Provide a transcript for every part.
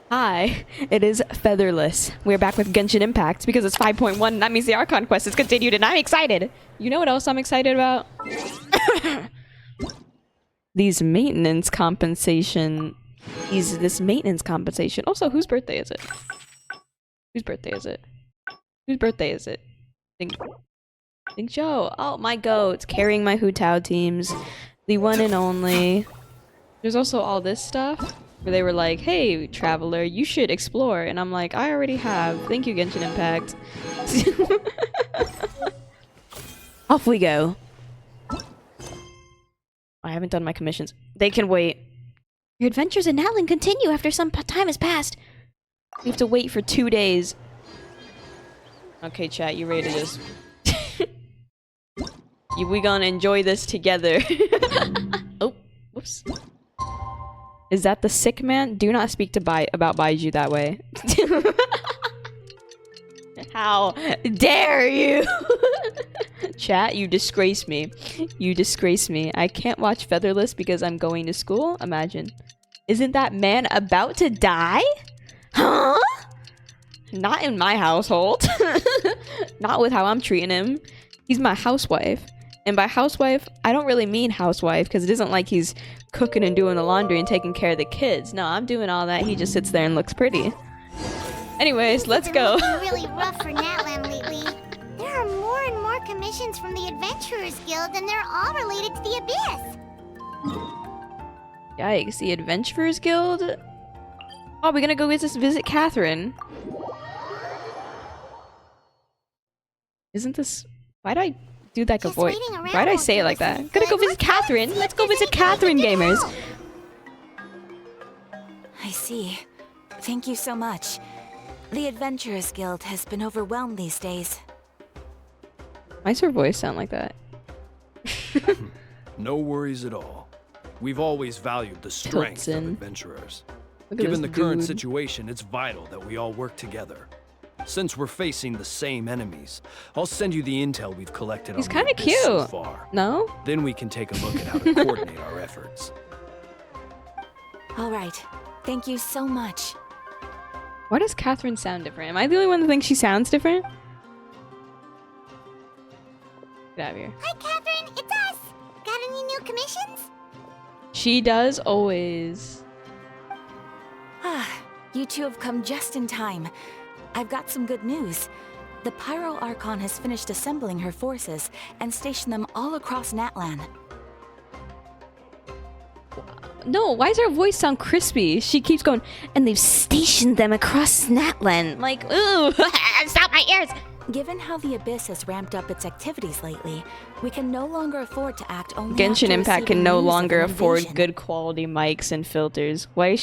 Hi, it is FeatherLes. We're back with Genshin Impact because it's 5.1 and that means the Archon quest is continued and I'm excited. You know what else I'm excited about? These maintenance compensation. This maintenance compensation. Also, whose birthday is it? Whose birthday is it? Whose birthday is it? Think Joe. Oh, my goats. Carrying my Hu Tao teams. The one and only. There's also all this stuff. Where they were like, hey, traveler, you should explore. And I'm like, I already have. Thank you, Genshin Impact. Off we go. I haven't done my commissions. They can wait. Your adventures in Natlan continue after some time has passed. We have to wait for 2 days. Okay, chat, you ready to just... we gonna enjoy this together. Oh, whoops. Is that the sick man? Do not speak to about Baiju that way. How dare you? Chat, you disgrace me. You disgrace me. I can't watch FeatherLes because I'm going to school? Imagine. Isn't that man about to die? Huh? Not in my household. Not with how I'm treating him. He's my housewife. And by housewife, I don't really mean housewife because it isn't like he's cooking and doing the laundry and taking care of the kids. No, I'm doing all that. He just sits there and looks pretty. Anyways, let's go. Really rough for Natlan lately. There are more and more commissions from the Adventurers Guild, and they're all related to the Abyss. Yikes, the Adventurers Guild? Oh, we're gonna go visit Catherine. Isn't this... Why'd I do that good voice? Why'd I say it like that? Gonna go visit Catherine. Let's go visit Catherine, gamers. I see. Thank you so much. The Adventurers Guild has been overwhelmed these days. Why does her voice sound like that? No worries at all. We've always valued the strength of adventurers. Given the current situation, it's vital that we all work together. Since we're facing the same enemies, I'll send you the intel we've collected on the Abyss so far. No? Then we can take a look at how to coordinate our efforts. All right. Thank you so much. Why does Catherine sound different? Am I the only one that thinks she sounds different? Get out of here. Hi, Catherine. It's us. Got any new commissions? She does always. Ah, you two have come just in time. I've got some good news. The Pyro Archon has finished assembling her forces and stationed them all across Natlan. No, why does her voice sound crispy? She keeps going, and they've stationed them across Natlan. Like, ooh, stop my ears! Given how the Abyss has ramped up its activities lately, we can no longer afford to act only Genshin after Impact can receiving no news of longer an afford invasion. good quality mics and filters. Why does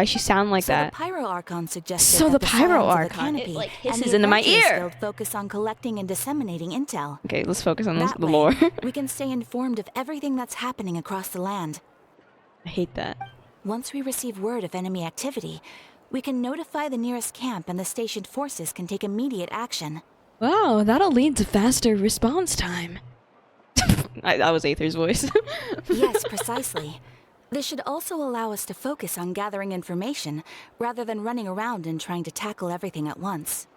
she sound like that? The Pyro Archon suggested So that the Pyro Scions of the Archon, Canopy it like and hisses the into my Adventurers ear. Guild focus on collecting and disseminating intel. Okay, let's focus on the That way, lore. we can stay informed of everything that's happening across the land. I hate that. Once we receive word of enemy activity, we can notify the nearest camp and the stationed forces can take immediate action. Wow, that'll lead to faster response time. That was Aether's voice. Yes, precisely. This should also allow us to focus on gathering information, rather than running around and trying to tackle everything at once.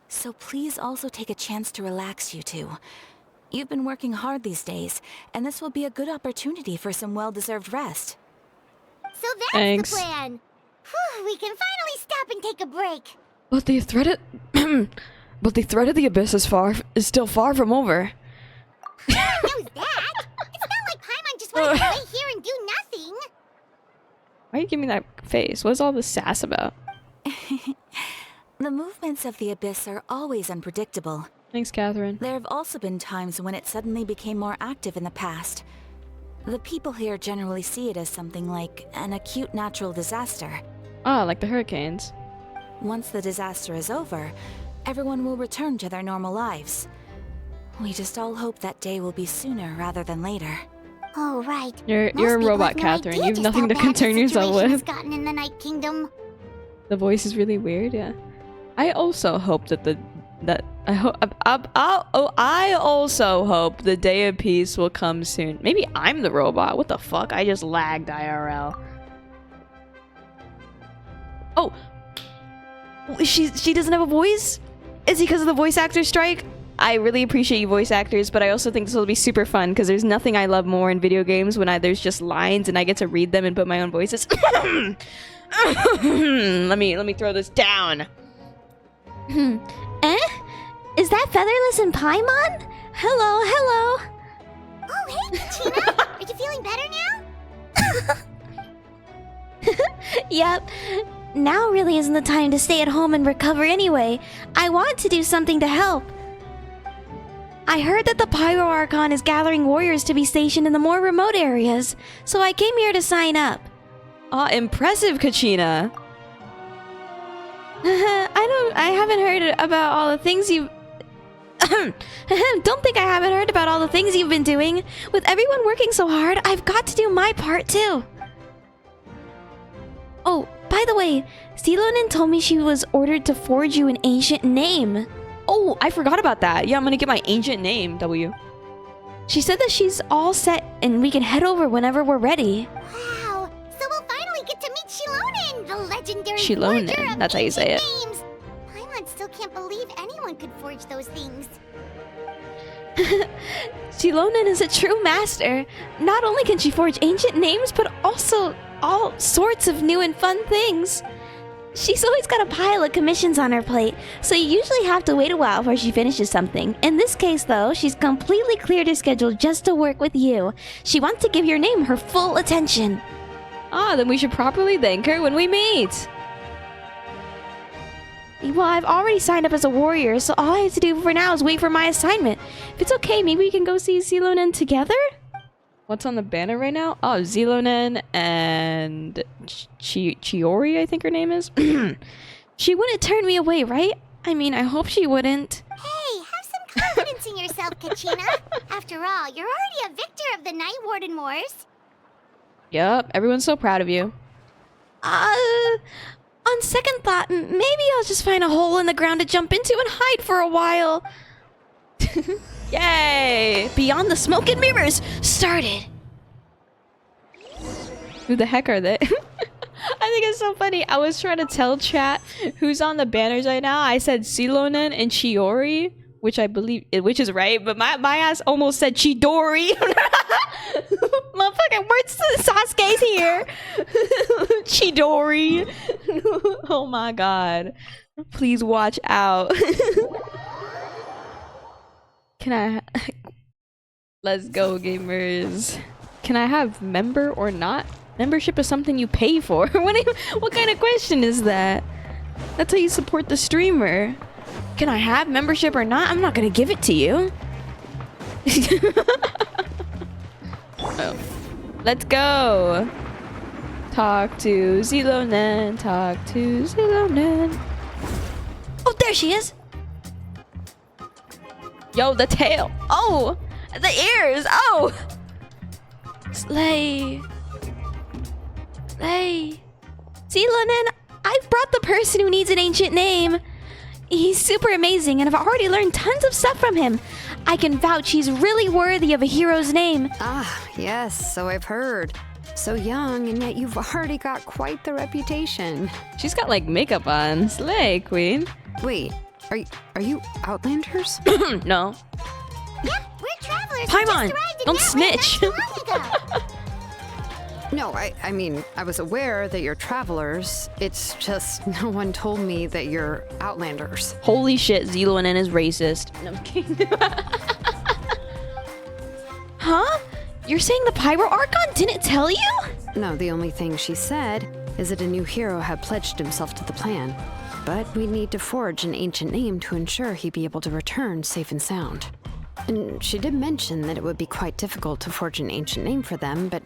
So please also take a chance to relax, you two. You've been working hard these days, and this will be a good opportunity for some well-deserved rest. So that's Thanks. the plan. Whew, we can finally stop and take a break. But the threat of the Abyss is still far from over. Who knows that? It's not like Paimon just wanted to lay here and do nothing. Why are you giving me that face? What's all this sass about? The movements of the Abyss are always unpredictable. Thanks, Catherine. There have also been times when it suddenly became more active in the past. The people here generally see it as something like an acute natural disaster. Ah, like the hurricanes. Once the disaster is over, everyone will return to their normal lives. We just all hope that day will be sooner rather than later. Oh, right. You're Most a people robot, have no Catherine. idea You have just nothing how to bad the concern yourself situation has with. gotten in the Night Kingdom. The voice is really weird, yeah. I also hope I also hope the day of peace will come soon. Maybe I'm the robot. What the fuck? I just lagged IRL. Oh! She doesn't have a voice? Is it because of the voice actor strike? I really appreciate you voice actors, but I also think this will be super fun because there's nothing I love more in video games when there's just lines and I get to read them and put my own voices. Let me throw this down. Is that FeatherLes and Paimon? Hello. Oh, hey, Katrina. Are you feeling better now? Yep. Now really isn't the time to stay at home and recover anyway. I want to do something to help. I heard that the Pyro Archon is gathering warriors to be stationed in the more remote areas, so I came here to sign up. Aw, impressive, Kachina. I haven't heard about all the things you... Don't think I haven't heard about all the things you've been doing. With everyone working so hard, I've got to do my part too. Oh, by the way, Xilonen told me she was ordered to forge you an ancient name. Oh, I forgot about that. Yeah, I'm gonna get my ancient name, W. She said that she's all set and we can head over whenever we're ready. Wow, so we'll finally get to meet Xilonen, the legendary Xilonen, forger of that's how you say it. names. Paimon still can't believe anyone could forge those things. Xilonen is a true master. Not only can she forge ancient names, but also all sorts of new and fun things. She's always got a pile of commissions on her plate, so you usually have to wait a while before she finishes something. In this case, though, she's completely cleared her schedule just to work with you. She wants to give your name her full attention. Ah, then we should properly thank her when we meet. Well, I've already signed up as a warrior, so all I have to do for now is wait for my assignment. If it's okay, maybe we can go see Xilonen together? What's on the banner right now? Oh, Xilonen and Chiori, I think her name is. She wouldn't turn me away, right? I mean, I hope she wouldn't. Hey, have some confidence in yourself, Kachina. After all, you're already a victor of the Night Warden Wars. Yup, everyone's so proud of you. On second thought, maybe I'll just find a hole in the ground to jump into and hide for a while. Yay! Beyond the Smoke and Mirrors started. Who the heck are they? I think it's so funny. I was trying to tell chat who's on the banners right now. I said Xilonen and Chiori, which I believe, which is right, but my ass almost said Chidori. Motherfucking words, Sasuke's here. Chidori. Oh my god. Please watch out. Can I... Let's go, gamers. Can I have member or not? Membership is something you pay for. What kind of question is that? That's how you support the streamer. Can I have membership or not? I'm not gonna give it to you. Oh. Let's go. Talk to Xilonen. Talk to Xilonen. Oh, there she is. Yo, the tail. Oh, the ears. Oh. Slay. Slay. Xilonen, I've brought the person who needs an ancient name. He's super amazing, and I've already learned tons of stuff from him. I can vouch he's really worthy of a hero's name. Ah, yes, so I've heard. So young, and yet you've already got quite the reputation. She's got, like, makeup on. Slay, queen. Wait, are you Outlanders? No. Yep, we're travelers. Paimon, don't snitch. No, I mean, I was aware that you're travelers. It's just no one told me that you're Outlanders. Holy shit, Xilonen is racist. No, I'm kidding. Huh? You're saying the Pyro Archon didn't tell you? No, the only thing she said is that a new hero had pledged himself to the plan. But we need to forge an ancient name to ensure he'd be able to return safe and sound. And she did mention that it would be quite difficult to forge an ancient name for them, but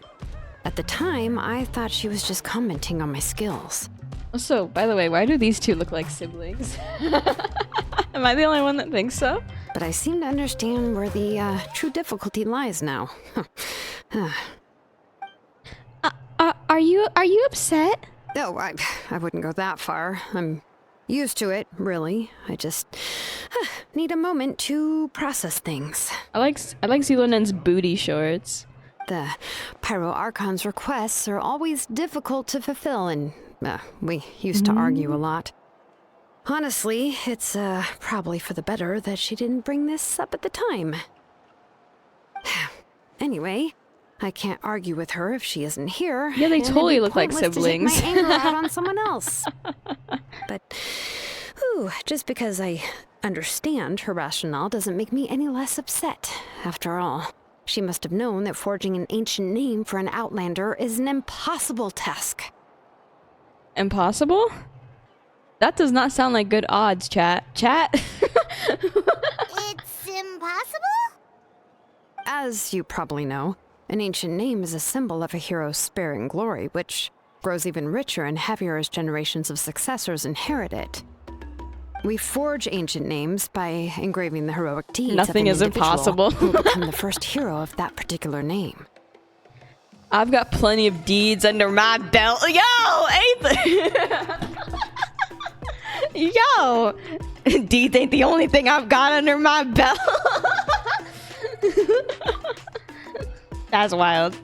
at the time, I thought she was just commenting on my skills. So, by the way, why do these two look like siblings? Am I the only one that thinks so? But I seem to understand where the true difficulty lies now. Are you upset? No, I wouldn't go that far. I'm used to it, really. I just need a moment to process things. I like Xilonen's booty shorts. The Pyro Archon's requests are always difficult to fulfill, and We used to argue a lot. Honestly, it's probably for the better that she didn't bring this up at the time. Anyway, I can't argue with her if she isn't here. Yeah, they and totally it'd be look like pointless siblings. To take my anger out on someone else. But, just because I understand her rationale doesn't make me any less upset. After all, she must have known that forging an ancient name for an Outlander is an impossible task. Impossible? That does not sound like good odds, chat. Chat? It's impossible? As you probably know, an ancient name is a symbol of a hero's sparing glory, which grows even richer and heavier as generations of successors inherit it. We forge ancient names by engraving the heroic deeds Nothing of is an individual impossible. who will become the first hero of that particular name. I've got plenty of deeds under my belt. Yo, Ethan! Yo! Deeds ain't the only thing I've got under my belt. That's wild.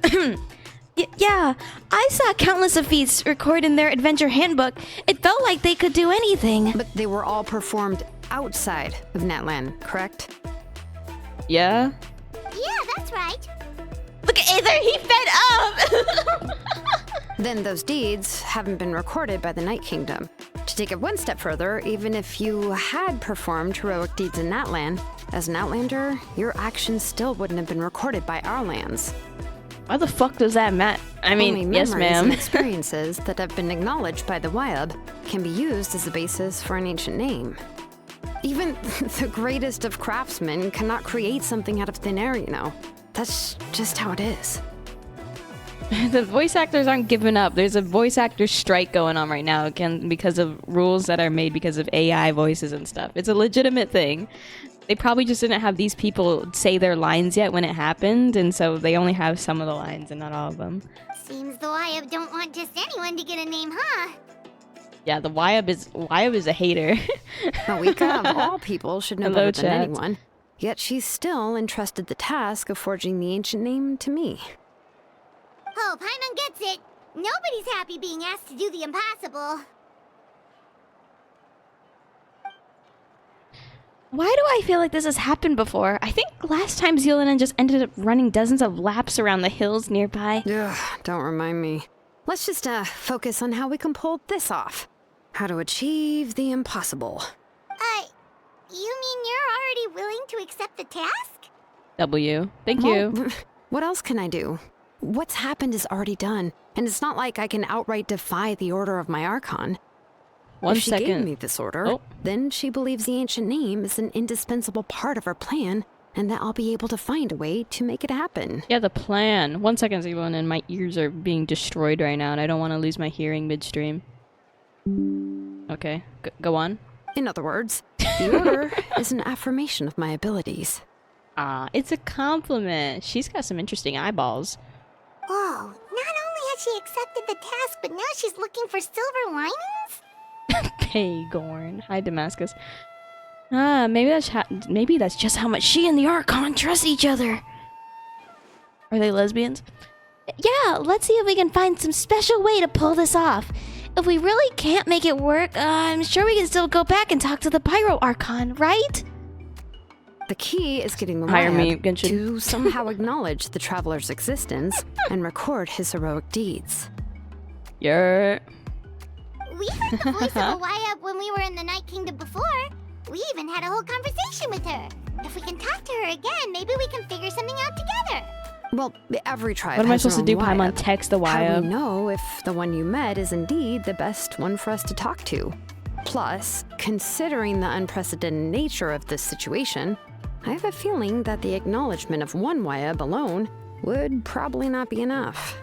Yeah, I saw countless of feats recorded in their adventure handbook. It felt like they could do anything. But they were all performed outside of Natlan, correct? Yeah? Yeah, that's right. Look at Aether, he fed up! Then those deeds haven't been recorded by the Night Kingdom. To take it one step further, even if you had performed heroic deeds in Natlan, as an Outlander, your actions still wouldn't have been recorded by our lands. Why the fuck does that matter? I mean, Only yes, memories ma'am. and experiences that have been acknowledged by the Wyab can be used as a basis for an ancient name. Even the greatest of craftsmen cannot create something out of thin air, you know. That's just how it is. The voice actors aren't giving up. There's a voice actor strike going on right now, again, because of rules that are made because of AI voices and stuff. It's a legitimate thing. They probably just didn't have these people say their lines yet when it happened, and so they only have some of the lines and not all of them. Seems the Wyab don't want just anyone to get a name, huh? Yeah, the Wyab is a hater. Awika, of all people, should know Hello, better than chat. anyone. Yet she's still entrusted the task of forging the ancient name to me. Oh, Paimon gets it. Nobody's happy being asked to do the impossible. Why do I feel like this has happened before? I think last time Xilonen just ended up running dozens of laps around the hills nearby. Ugh, don't remind me. Let's just focus on how we can pull this off. How to achieve the impossible. You mean you're already willing to accept the task? W. Thank you. Well, what else can I do? What's happened is already done, and it's not like I can outright defy the order of my Archon. If she gave me this order, then she believes the ancient name is an indispensable part of her plan, and that I'll be able to find a way to make it happen. Yeah, the plan. 1 second, Zevon, and my ears are being destroyed right now, and I don't want to lose my hearing midstream. Okay, go on. In other words, the order is an affirmation of my abilities. Ah, it's a compliment. She's got some interesting eyeballs. Whoa, not only has she accepted the task, but now she's looking for silver linings? Paygorn. Hi, Damascus. Ah, maybe that's just how much she and the Archon trust each other. Are they lesbians? Yeah, let's see if we can find some special way to pull this off. If we really can't make it work, I'm sure we can still go back and talk to the Pyro Archon, right? The key is getting the Hire me, Wyab Genshin. to somehow acknowledge the traveler's existence and record his heroic deeds. We heard the voice of a Wyab when we were in the Night Kingdom before. We even had a whole conversation with her. If we can talk to her again, maybe we can figure something out together. Well, every tribe What am I has their supposed to do, own Paimon? Wyab. Text the How do Wyab? we know if the one you met is indeed the best one for us to talk to? Plus, considering the unprecedented nature of this situation, I have a feeling that the acknowledgement of one Wyab alone would probably not be enough.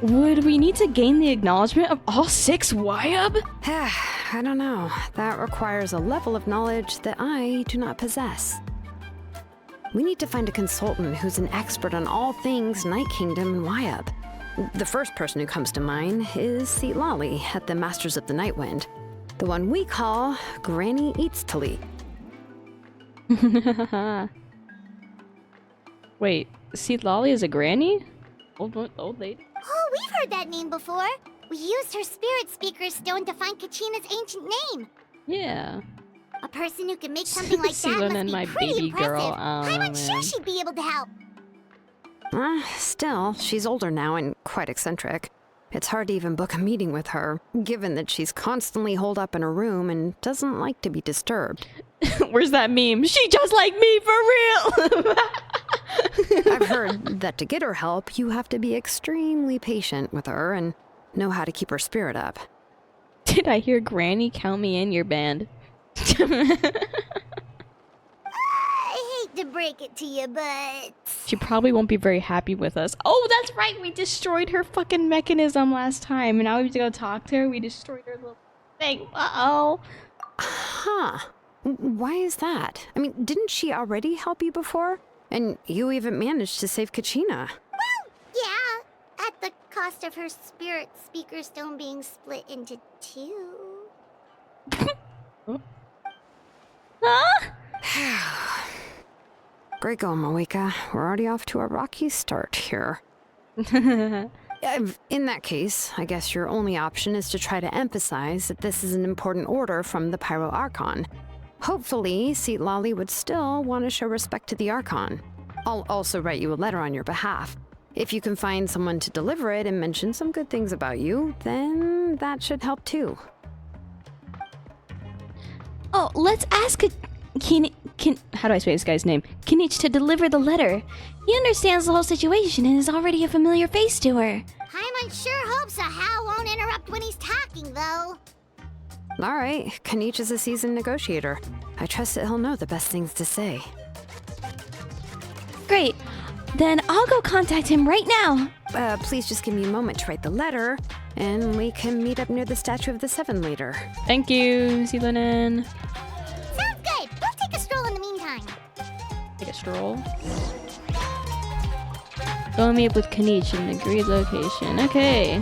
Would we need to gain the acknowledgement of all 6 Wyab? I don't know. That requires a level of knowledge that I do not possess. We need to find a consultant who's an expert on all things Night Kingdom and Wyab. The first person who comes to mind is Citlali at the Masters of the Nightwind, the one we call Granny Itsbeen. Wait, Citlali is a granny? Old lady? Oh, we've heard that name before. We used her spirit speaker stone to find Kachina's ancient name. Yeah. A person who can make something like that must Xilonen, be my pretty baby impressive. girl. Oh, I'm sure man. she'd be able to help. Still, she's older now and quite eccentric. It's hard to even book a meeting with her, given that she's constantly holed up in her room and doesn't like to be disturbed. Where's that meme? She just like me for real! I've heard that to get her help, you have to be extremely patient with her and know how to keep her spirit up. Did I hear Granny count me in your band? I hate to break it to you, but... She probably won't be very happy with us. Oh, that's right! We destroyed her fucking mechanism last time, and now we have to go talk to her. We destroyed her little thing. Uh-oh. Huh. Why is that? I mean, didn't she already help you before? And you even managed to save Kachina. Well, yeah. At the cost of her spirit speaker stone being split into two. Huh? Great going, Moeka. We're already off to a rocky start here. In that case, I guess your only option is to try to emphasize that this is an important order from the Pyro Archon. Hopefully, Citlali would still want to show respect to the Archon. I'll also write you a letter on your behalf. If you can find someone to deliver it and mention some good things about you, then that should help too. Oh, let's ask how do I say this guy's name? Kinich to deliver the letter. He understands the whole situation and is already a familiar face to her. Paimon sure hopes a Hal won't interrupt when he's talking, though. All right, Kinich is a seasoned negotiator. I trust that he'll know the best things to say. Great. Then I'll go contact him right now. Please just give me a moment to write the letter, and we can meet up near the statue of the Seven later. Thank you, Xilonen. Sounds good. We'll take a stroll in the meantime. Take a stroll. Go meet up with Kinich in an agreed location. Okay.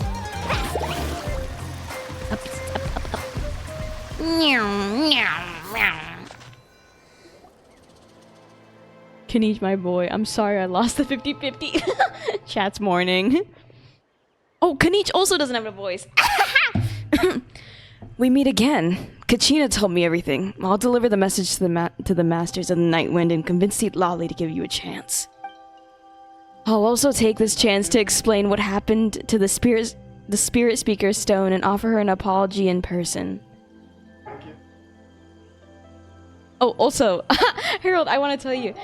Kinich, my boy. I'm sorry I lost the 50-50. Chat's morning. Oh, Kinich also doesn't have a voice. We meet again. Kachina told me everything. I'll deliver the message to the Masters of the Night Wind and convince Citlali to give you a chance. I'll also take this chance to explain what happened to the spirit speaker stone and offer her an apology in person. Oh, also, Harold, I want to tell you,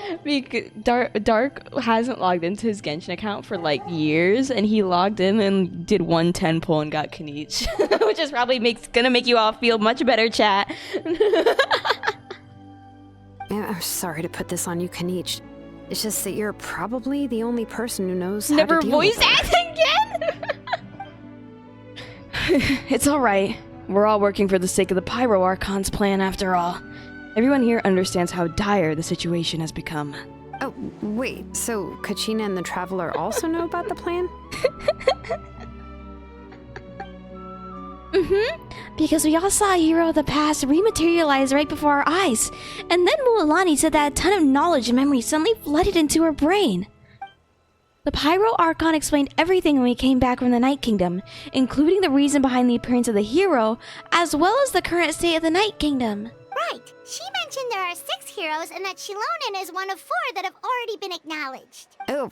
Dark hasn't logged into his Genshin account for like years, and he logged in and did 110 pull and got Kinich, which is probably gonna make you all feel much better, chat. I'm sorry to put this on you, Kinich. It's just that you're probably the only person who knows how to deal with it. Never voice act again. It's all right. We're all working for the sake of the Pyro Archon's plan, after all. Everyone here understands how dire the situation has become. Oh, wait, so Kachina and the Traveler also know about the plan? Because we all saw a hero of the past rematerialize right before our eyes. And then Mualani said that a ton of knowledge and memory suddenly flooded into her brain. The Pyro Archon explained everything when we came back from the Night Kingdom, including the reason behind the appearance of the hero, as well as the current state of the Night Kingdom. Right. She mentioned there are 6 heroes and that Xilonen is one of 4 that have already been acknowledged. Oh,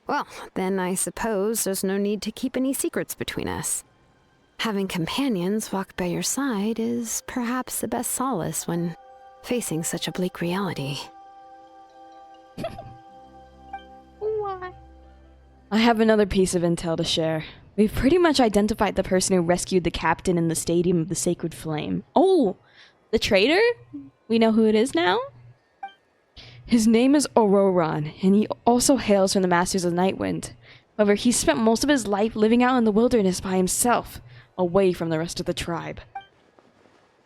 well, then I suppose there's no need to keep any secrets between us. Having companions walk by your side is perhaps the best solace when facing such a bleak reality. Why? I have another piece of intel to share. We've pretty much identified the person who rescued the captain in the Stadium of the Sacred Flame. Oh! The traitor? We know who it is now? His name is Ororon, and he also hails from the Masters of the Nightwind. However, he spent most of his life living out in the wilderness by himself, away from the rest of the tribe.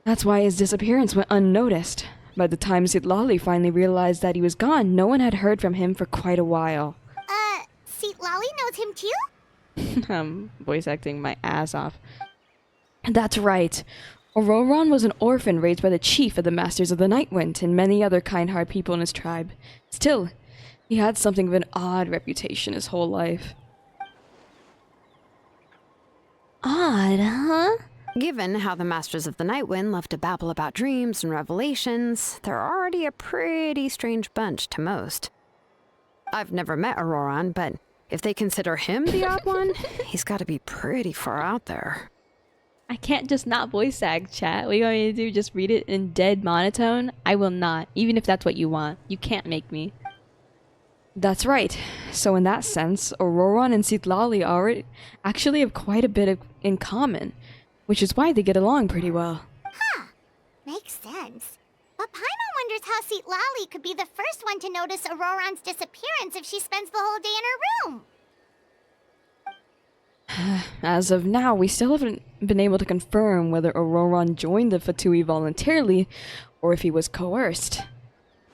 That's why his disappearance went unnoticed. By the time Citlali finally realized that he was gone, no one had heard from him for quite a while. Citlali knows him too? I'm voice acting my ass off. That's right. Ororon was an orphan raised by the chief of the Masters of the Nightwind and many other kind-hearted people in his tribe. Still, he had something of an odd reputation his whole life. Odd, huh? Given how the Masters of the Nightwind love to babble about dreams and revelations, they're already a pretty strange bunch to most. I've never met Ororon, but if they consider him the odd one, he's got to be pretty far out there. I can't just not voice act, chat. What are you going to do? Just read it in dead monotone? I will not, even if that's what you want. You can't make me. That's right. So in that sense, Ororon and Citlali actually have quite a bit in common, which is why they get along pretty well. Huh. Makes sense. But Paimon wonders how Citlali could be the first one to notice Ororon's disappearance if she spends the whole day in her room. As of now, we still haven't been able to confirm whether Ororon joined the Fatui voluntarily or if he was coerced.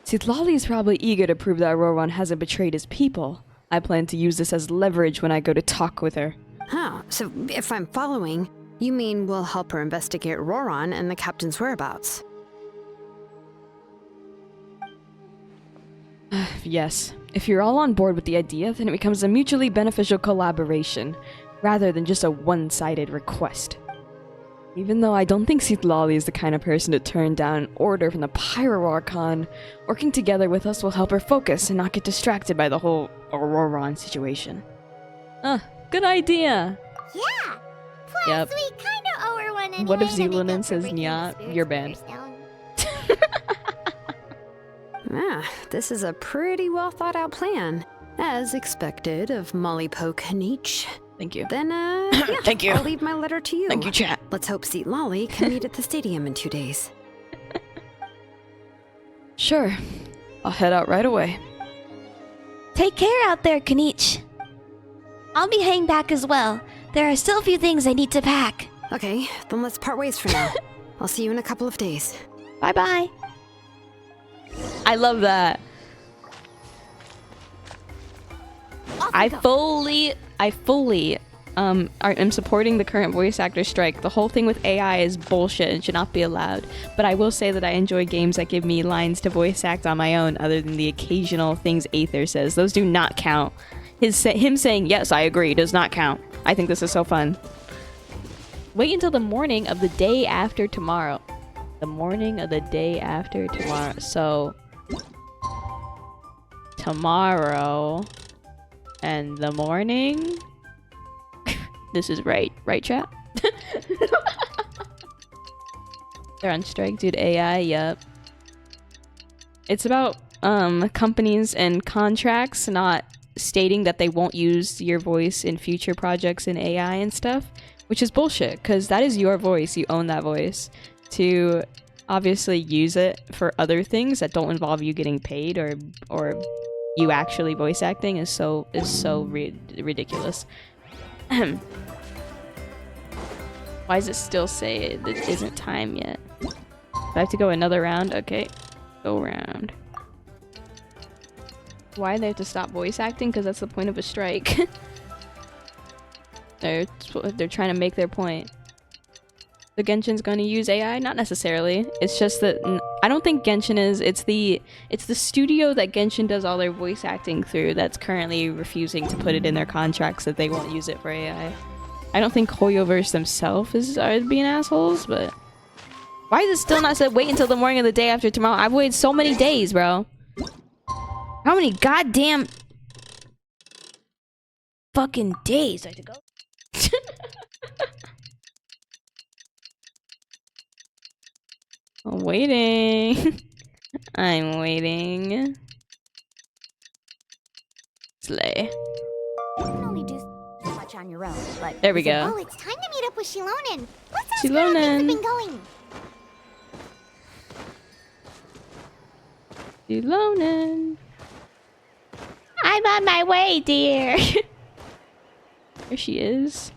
Citlali is probably eager to prove that Ororon hasn't betrayed his people. I plan to use this as leverage when I go to talk with her. Oh, so if I'm following, you mean we'll help her investigate Ororon and the captain's whereabouts? Yes. If you're all on board with the idea, then it becomes a mutually beneficial collaboration, rather than just a one-sided request. Even though I don't think Citlali is the kind of person to turn down an order from the Pyro Archon, working together with us will help her focus and not get distracted by the whole Ororon situation. Good idea! Yeah! Plus, Yep. we kinda owe her one anyway. What if to make Xilonen up for says breaking the Nyat? spirits You're of banned. Stone? This is a pretty well thought out plan. As expected of Molly Poke Nietzsche. Thank you. Then, yeah, Thank you. I'll leave my letter to you. Thank you, chat. Let's hope Citlali can meet at the stadium in 2 days. Sure. I'll head out right away. Take care out there, Kanich. I'll be hanging back as well. There are still a few things I need to pack. Okay, then let's part ways for now. I'll see you in a couple of days. Bye-bye. I love that. I fully am supporting the current voice actor strike. The whole thing with AI is bullshit and should not be allowed. But I will say that I enjoy games that give me lines to voice act on my own, other than the occasional things Aether says. Those do not count. Him saying, yes, I agree, does not count. I think this is so fun. Wait until the morning of the day after tomorrow. The morning of the day after tomorrow. So, tomorrow and the morning. This is right, chat? They're on strike, dude. AI, yep. It's about companies and contracts not stating that they won't use your voice in future projects in AI and stuff, which is bullshit, because that is your voice. You own that voice. To obviously use it for other things that don't involve you getting paid or you actually voice acting is so ridiculous. Why does it still say it isn't time yet? Do I have to go another round? Okay, go round. Why do they have to stop voice acting? Because that's the point of a strike. They're trying to make their point. The Genshin's going to use AI? Not necessarily. It's just that I don't think Genshin is. It's the studio that Genshin does all their voice acting through that's currently refusing to put it in their contracts that they won't use it for AI. I don't think Hoyoverse themselves are being assholes, but why is it still not said wait until the morning of the day after tomorrow? I've waited so many days, bro. How many goddamn fucking days I have to go? I'm waiting. I'm waiting. Slay. You can only do so much on your own, but there we go. Oh, it's time to meet up with Xilonen. Let's ask Xilonen. her how things have been going. Xilonen. I'm on my way, dear. There she is.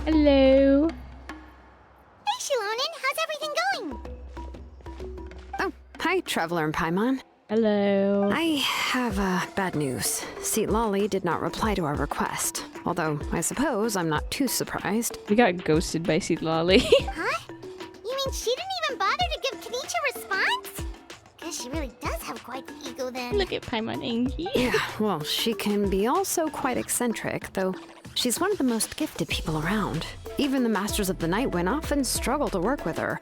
Hello. Hey, Xilonen, how's everything going? Oh, hi, Traveler and Paimon. Hello. I have bad news. Citlali did not reply to our request. Although, I suppose I'm not too surprised. We got ghosted by Citlali. Huh? You mean she didn't even bother to give Kanich a response? Guess she really does have quite the ego then. Look at Paimon Engi. Yeah, well, she can be also quite eccentric, though She's one of the most gifted people around. Even the Masters of the Night Wind often struggle to work with her.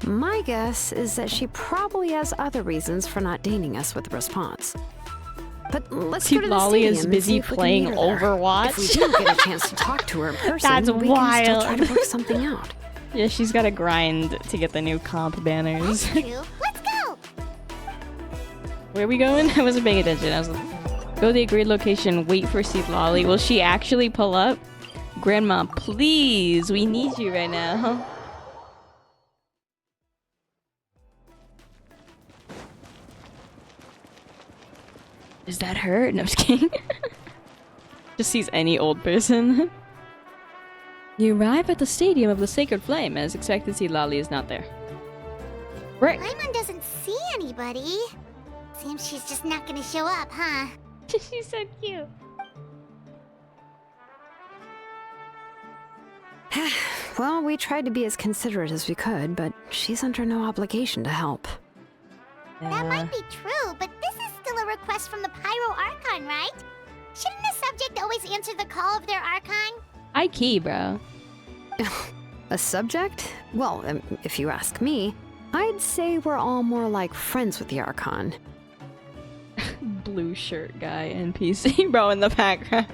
My guess is that she probably has other reasons for not deigning us with a response. But let's go to the Citlali stadium is and busy see if we can playing meet her there. Overwatch. If we do get a chance to talk to her in person, That's we can still try to wild. work something out. Yeah, she's got to grind to get the new comp banners. That's true. Let's go. Where are we going? I wasn't paying attention. I was like, go to the agreed location, wait for Citlali. Will she actually pull up? Grandma, please, we need you right now. Is that her? No, I'm just kidding. Just sees any old person. You arrive at the Stadium of the Sacred Flame. As expected, Citlali is not there. Rick! Paimon doesn't see anybody. Seems she's just not gonna show up, huh? She's so cute. Well, we tried to be as considerate as we could, but she's under no obligation to help. That might be true, but this is still a request from the Pyro Archon, right? Shouldn't the subject always answer the call of their Archon? I key, bro. A subject? Well, if you ask me, I'd say we're all more like friends with the Archon. Blue shirt guy NPC, bro, in the background.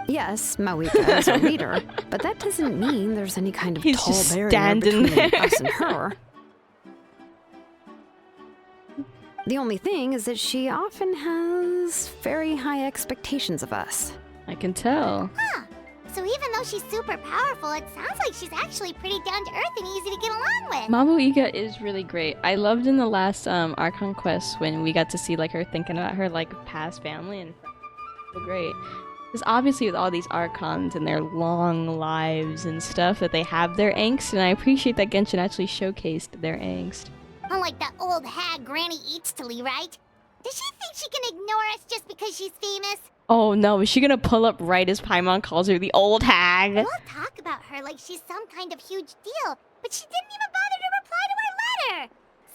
Yes, Mawika is our leader, but that doesn't mean there's any kind of He's tall just barrier standing between there. us and her. The only thing is that she often has very high expectations of us. I can tell. Huh. So even though she's super powerful, it sounds like she's actually pretty down to earth and easy to get along with. Mabu Iga is really great. I loved in the last Archon quest when we got to see like her thinking about her like past family and so great. Because obviously with all these Archons and their long lives and stuff that they have their angst, and I appreciate that Genshin actually showcased their angst. Unlike that old hag Granny Itsbeen, right? Does she think she can ignore us just because she's famous? Oh no, is she gonna pull up right as Paimon calls her the old hag? We'll talk about her like she's some kind of huge deal, but she didn't even bother to reply to our letter.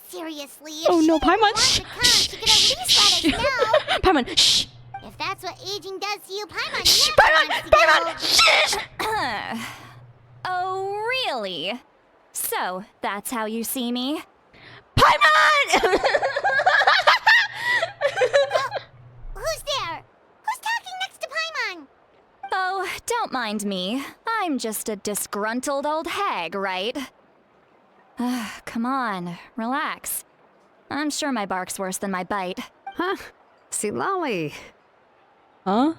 Seriously, if Oh she no, didn't Paimon, want shh, to come, she could at least let us know. Paimon, shh! If that's what aging does to you, Paimon Shh, never wants to Paimon, go. shh! Oh, really? So, that's how you see me? Paimon! Who's there? Who's talking next to Paimon? Oh, don't mind me. I'm just a disgruntled old hag, right? Come on, relax. I'm sure my bark's worse than my bite. Huh? Citlali. Huh?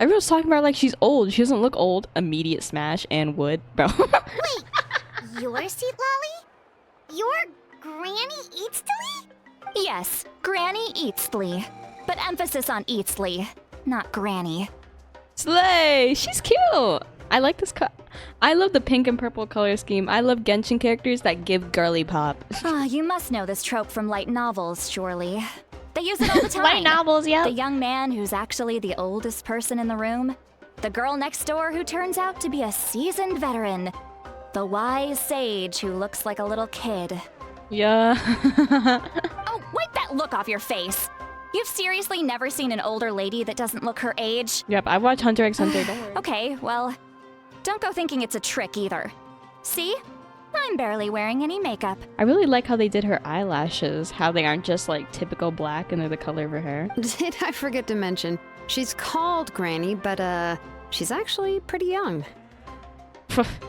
Everyone's talking about her like she's old. She doesn't look old. Immediate smash and wood, bro. Wait, you're Citlali? You're Granny Itsbeen? Yes, Granny Itsbeen. But emphasis on Itsbeen, not Granny. Slay! She's cute! I like this I love the pink and purple color scheme. I love Genshin characters that give girly pop. You must know this trope from light novels, surely. They use it all the time. Light novels, yeah. The young man who's actually the oldest person in the room. The girl next door who turns out to be a seasoned veteran. The wise sage who looks like a little kid. Yeah. Oh, wipe that look off your face! You've seriously never seen an older lady that doesn't look her age? Yep, I watch Hunter x Hunter, don't worry. Okay, well, don't go thinking it's a trick either. See? I'm barely wearing any makeup. I really like how they did her eyelashes, how they aren't just like typical black and they're the color of her hair. Did I forget to mention? She's called Granny, but she's actually pretty young.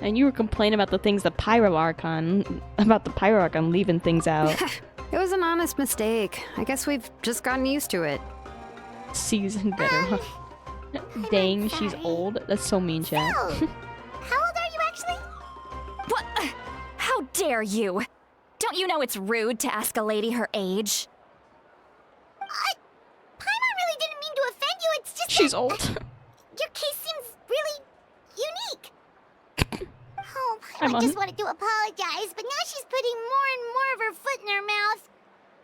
And you were complaining about the things the Pyro Archon leaving things out. It was an honest mistake. I guess we've just gotten used to it. Seasoned veteran. Dang, she's sorry. old. That's so mean, chat. Oh, how old are you actually? What? How dare you? Don't you know it's rude to ask a lady her age? Paimon really didn't mean to offend you, it's just She's that old. your case seems really unique. Oh, I'm Paimon on. just wanted to apologize, but now she's putting more and more of her foot in her mouth.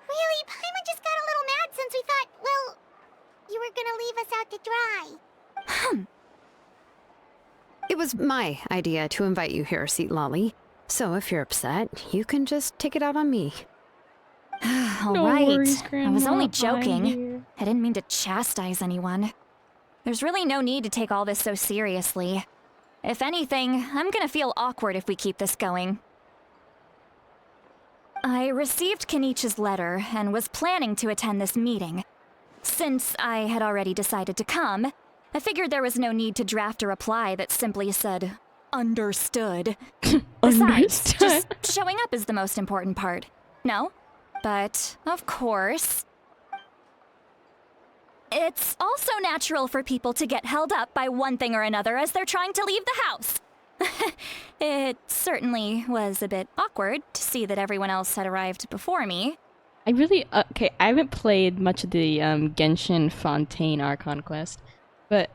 Really, Paimon just got a little mad since we thought, well, you were gonna leave us out to dry. It was my idea to invite you here, Citlali. So if you're upset, you can just take it out on me. All No right. worries, I was only Grandma, I'm joking. here. I didn't mean to chastise anyone. There's really no need to take all this so seriously. If anything, I'm gonna feel awkward if we keep this going. I received Kenichi's letter and was planning to attend this meeting. Since I had already decided to come, I figured there was no need to draft a reply that simply said, understood. Besides, just showing up is the most important part. No? But, of course... It's also natural for people to get held up by one thing or another as they're trying to leave the house. It certainly was a bit awkward to see that everyone else had arrived before me. I really, I haven't played much of the Genshin Fontaine Archon quest, but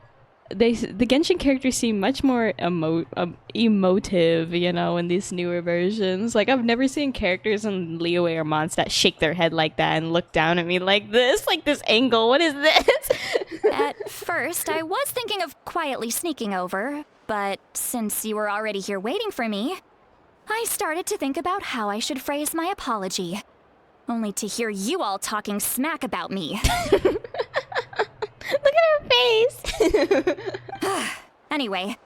the Genshin characters seem much more emotive, you know, in these newer versions. Like, I've never seen characters in Liyue or Mons that shake their head like that and look down at me like this angle. What is this? At first, I was thinking of quietly sneaking over, but since you were already here waiting for me, I started to think about how I should phrase my apology. Only to hear you all talking smack about me. Look at her face! Anyway,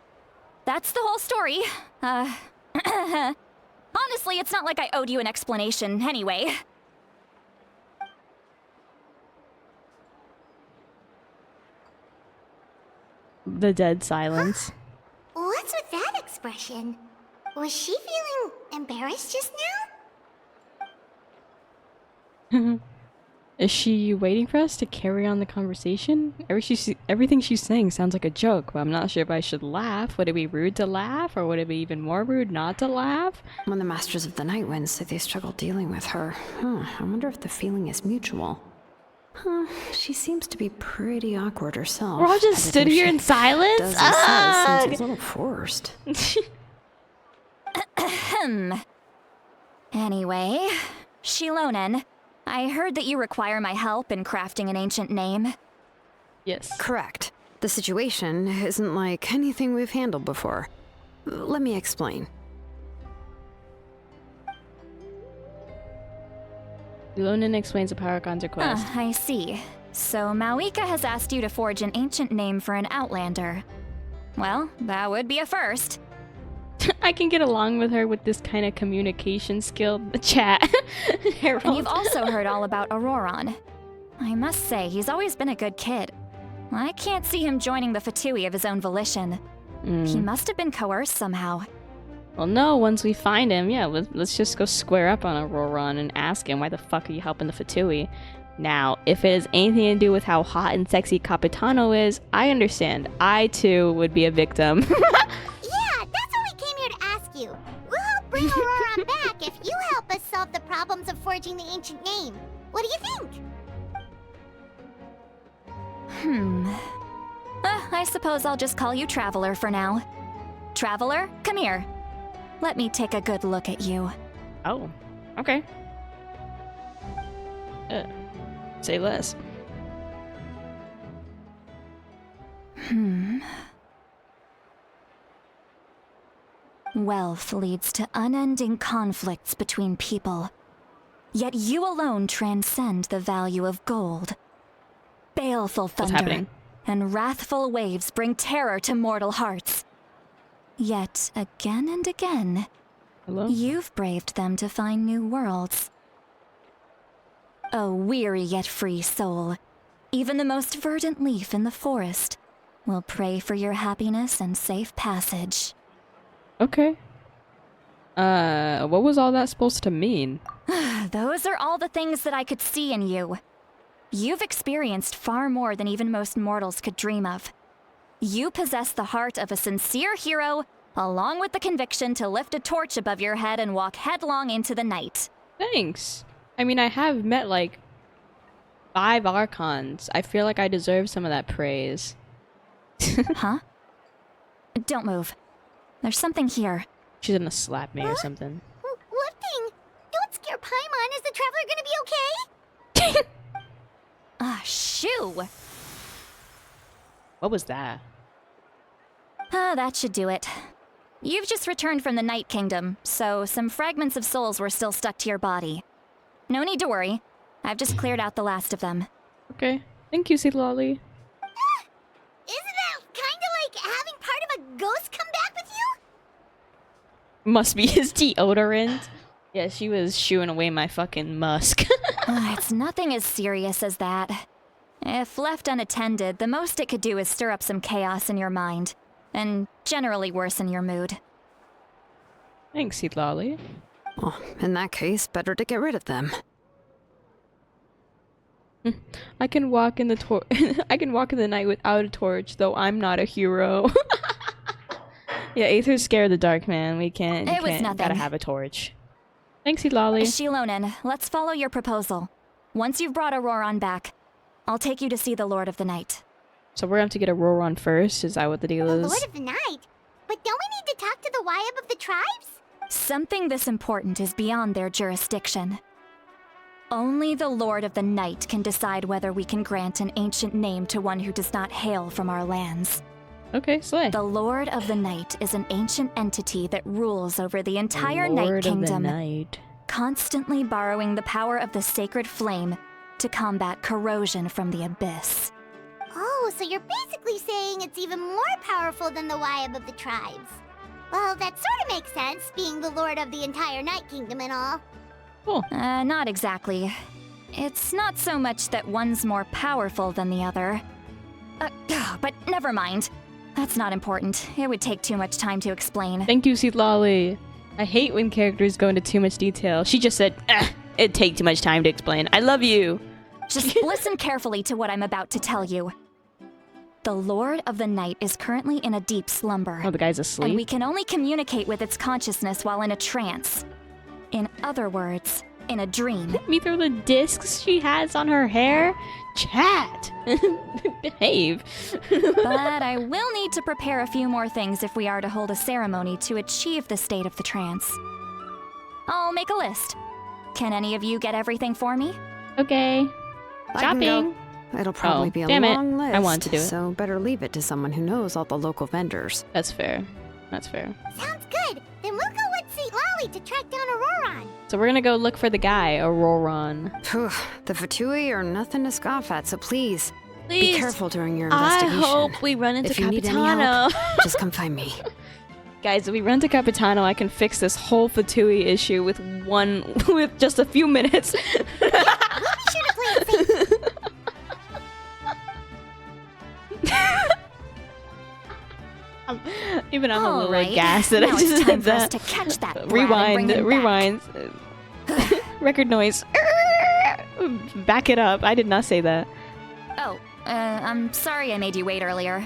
that's the whole story. Honestly, it's not like I owed you an explanation anyway. The dead silence. What's with that expression? Was she feeling embarrassed just now? Is she waiting for us to carry on the conversation? Everything she's saying sounds like a joke, but I'm not sure if I should laugh. Would it be rude to laugh, or would it be even more rude not to laugh? When the Masters of the Night Wind say they struggle dealing with her, I wonder if the feeling is mutual. She seems to be pretty awkward herself. We're all just stood here in silence? Does and says seems a little forced. Anyway, Xilonen, I heard that you require my help in crafting an ancient name. Yes. Correct. The situation isn't like anything we've handled before. Let me explain. Xilonen explains the Paragon's request. I see. So Mawika has asked you to forge an ancient name for an Outlander. Well, that would be a first. I can get along with her with this kind of communication skill. The chat. And you've also heard all about Ororon. I must say, he's always been a good kid. I can't see him joining the Fatui of his own volition. He must have been coerced somehow. Well, no, once we find him, yeah, let's just go square up on Ororon and ask him, why the fuck are you helping the Fatui? Now, if it has anything to do with how hot and sexy Capitano is, I understand. I, too, would be a victim. Yeah, that's what we came here to ask you. We'll help bring Ororon back if you help us solve the problems of forging the ancient name. What do you think? I suppose I'll just call you Traveler for now. Traveler, come here. Let me take a good look at you. Oh, okay. Say less. Wealth leads to unending conflicts between people. Yet you alone transcend the value of gold. Baleful thunder and wrathful waves bring terror to mortal hearts. Yet, again and again, you've braved them to find new worlds. A weary yet free soul, even the most verdant leaf in the forest, will pray for your happiness and safe passage. Okay. What was all that supposed to mean? Those are all the things that I could see in you. You've experienced far more than even most mortals could dream of. You possess the heart of a sincere hero, along with the conviction to lift a torch above your head and walk headlong into the night. Thanks. I mean, I have met, like, 5 Archons. I feel like I deserve some of that praise. Huh? Don't move. There's something here. She's gonna slap me or something. What thing? Don't scare Paimon. Is the Traveler gonna be okay? Shoo! What was that? That should do it. You've just returned from the Night Kingdom, so some fragments of souls were still stuck to your body. No need to worry. I've just cleared out the last of them. Okay. Thank you, Citlali. Is Must be his deodorant. Yeah, she was shooing away my fucking musk. It's nothing as serious as that. If left unattended, the most it could do is stir up some chaos in your mind, and generally worsen your mood. Thanks, Citlali. Oh, in that case, better to get rid of them. I can walk in the I can walk in the night without a torch, though I'm not a hero. Yeah, Aether's scared of the dark, man. We can't. It was nothing. Gotta have a torch. Thanks, Citlali. Xilonen, let's follow your proposal. Once you've brought Ororon back, I'll take you to see the Lord of the Night. So we're going to have to get Ororon first? Is that what the deal is? The Lord of the Night? But don't we need to talk to the Wyab of the tribes? Something this important is beyond their jurisdiction. Only the Lord of the Night can decide whether we can grant an ancient name to one who does not hail from our lands. Okay, slay. The Lord of the Night is an ancient entity that rules over the entire Night Kingdom, constantly borrowing the power of the sacred flame to combat corrosion from the abyss. Oh, so you're basically saying it's even more powerful than the Wyab of the tribes. Well, that sort of makes sense, being the lord of the entire Night Kingdom and all. Cool. Not exactly. It's not so much that one's more powerful than the other. But never mind. That's not important. It would take too much time to explain. Thank you, Citlali. I hate when characters go into too much detail. She just said, it'd take too much time to explain. I love you. Just listen carefully to what I'm about to tell you. The Lord of the Night is currently in a deep slumber. Oh, the guy's asleep? And we can only communicate with its consciousness while in a trance. In other words, in a dream. Me through the discs she has on her hair? Chat! Behave. But I will need to prepare a few more things if we are to hold a ceremony to achieve the state of the trance. I'll make a list. Can any of you get everything for me? Okay. Shopping. It'll probably be a damn long it. list. I want to do it. So better leave it to someone who knows all the local vendors. That's fair. That's fair. Sounds good. Then we'll go with Citlali to track down Ororon. So we're gonna go look for the guy, Ororon. Phew, the Fatui are nothing to scoff at, so please, be careful during your I investigation. hope we run into If you need any Capitano. help, just come find me. Guys, if we run to Capitano, I can fix this whole Fatui issue with just a few minutes. We'll be sure to play it safe. Even I'm a little Alright, gassed that I now just it's time did for us that. to catch that brat and bring him Rewind. Record noise. Back it up. I did not say that. Oh, I'm sorry I made you wait earlier.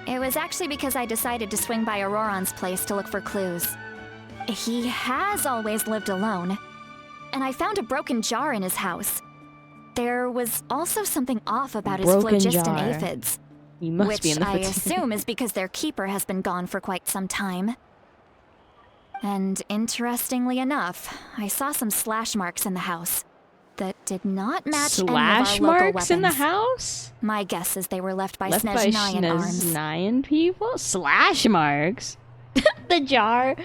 It was actually because I decided to swing by Ororon's place to look for clues. He has always lived alone, and I found a broken jar in his house. There was also something off about his Broken phlogiston jar. aphids, You must which be in the I Fatui. assume is because their keeper has been gone for quite some time. And interestingly enough, I saw some slash marks in the house that did not match Slash any of our local marks in the weapons. house? My guess is they were left by Left by Snezhnayan arms. Snezhnayan people? Slash marks? The jar?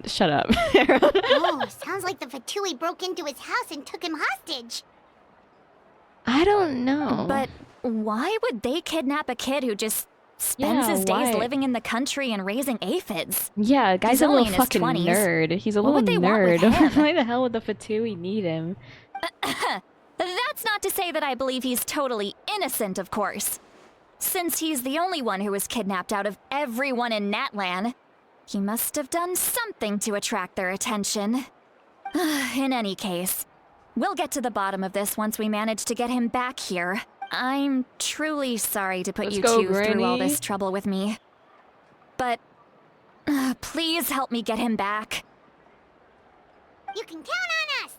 Shut up. Oh, sounds like the Fatui broke into his house and took him hostage. I don't know. But why would they kidnap a kid who just spends Yeah, his days why? living in the country and raising aphids? Yeah, guy's He's a only little in his fucking 20s. nerd. He's a What little would they want with nerd. him? Why the hell would the Fatui need him? That's not to say that I believe he's totally innocent, of course. Since he's the only one who was kidnapped out of everyone in Natlan, he must have done something to attract their attention. In any case, we'll get to the bottom of this once we manage to get him back here. I'm truly sorry to put Let's you go, two through all Granny. this trouble with me. But please help me get him back. You can count on us.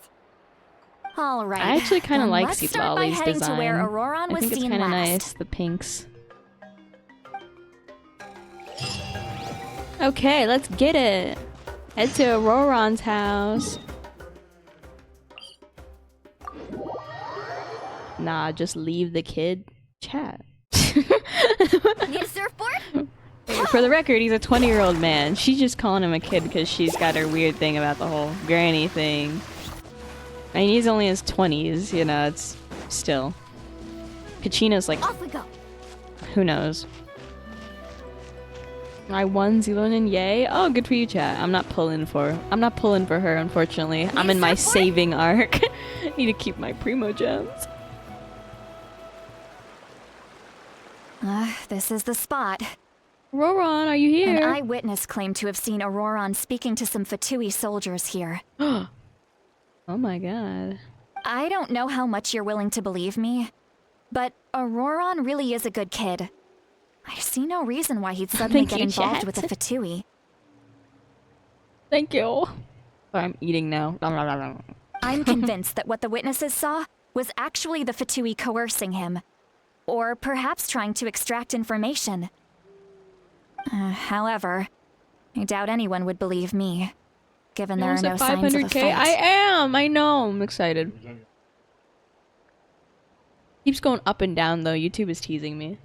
All right. I actually kind of then like let's start by Citlali's heading design. to where Ororon I was think it's seen kind of last. nice, the pinks. Okay, let's get it. Head to Ororon's house. Nah, just leave the kid. Chat. Need a surfboard? For the record, he's a 20-year-old man. She's just calling him a kid because she's got her weird thing about the whole granny thing. I mean, he's only in his 20s, you know, it's still. Kachina's like, Off we go. who knows? I won Xilonen, yay. Oh, good for you, chat. I'm not pulling for her, unfortunately. I'm in my saving arc. Need to keep my primo gems. This is the spot. Ororon, are you here? An eyewitness claimed to have seen Ororon speaking to some Fatui soldiers here. Oh my god. I don't know how much you're willing to believe me, but Ororon really is a good kid. I see no reason why he'd suddenly get involved with a Fatui. Thank you. Sorry, I'm eating now. I'm convinced that what the witnesses saw was actually the Fatui coercing him. Or perhaps trying to extract information. However, I doubt anyone would believe me, given there are no signs of a fight. I am! I know! I'm excited. Keeps going up and down though, YouTube is teasing me.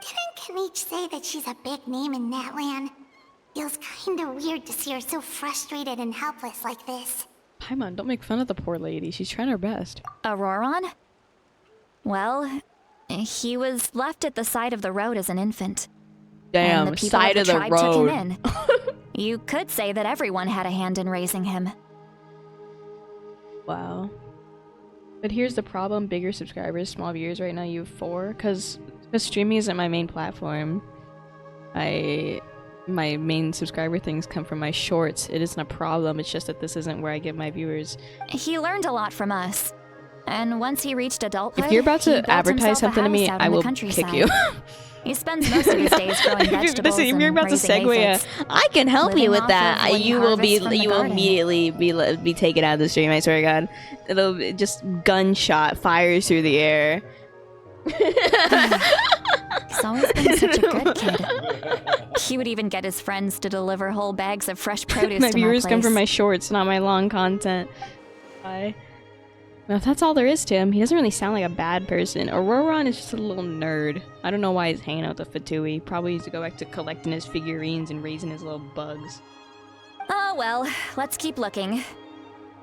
Didn't Kanich say that she's a big name in Natlan? Feels kinda weird to see her so frustrated and helpless like this. Paimon, don't make fun of the poor lady. She's trying her best. Ororon? Well, he was left at the side of the road as an infant. Damn, and the side of the tribe road. Took him in. You could say that everyone had a hand in raising him. Wow. But here's the problem, bigger subscribers, small viewers right now, you have 4. Because streaming isn't my main platform. My main subscriber things come from my shorts. It isn't a problem, it's just that this isn't where I get my viewers. He learned a lot from us. And once he reached adulthood, if you're about to advertise something to me, I will kick you. He spends most of his days growing vegetables if you're about to segue, I can help you with that. You will immediately be taken out of the stream. I swear to God, it'll be just gunshot fires through the air. He's always been such a good kid. He would even get his friends to deliver whole bags of fresh produce. My viewers come from my shorts, not my long content. Bye. Now, if that's all there is to him, he doesn't really sound like a bad person. Ororon is just a little nerd. I don't know why he's hanging out with the Fatui. Probably needs to go back to collecting his figurines and raising his little bugs. Oh well, let's keep looking.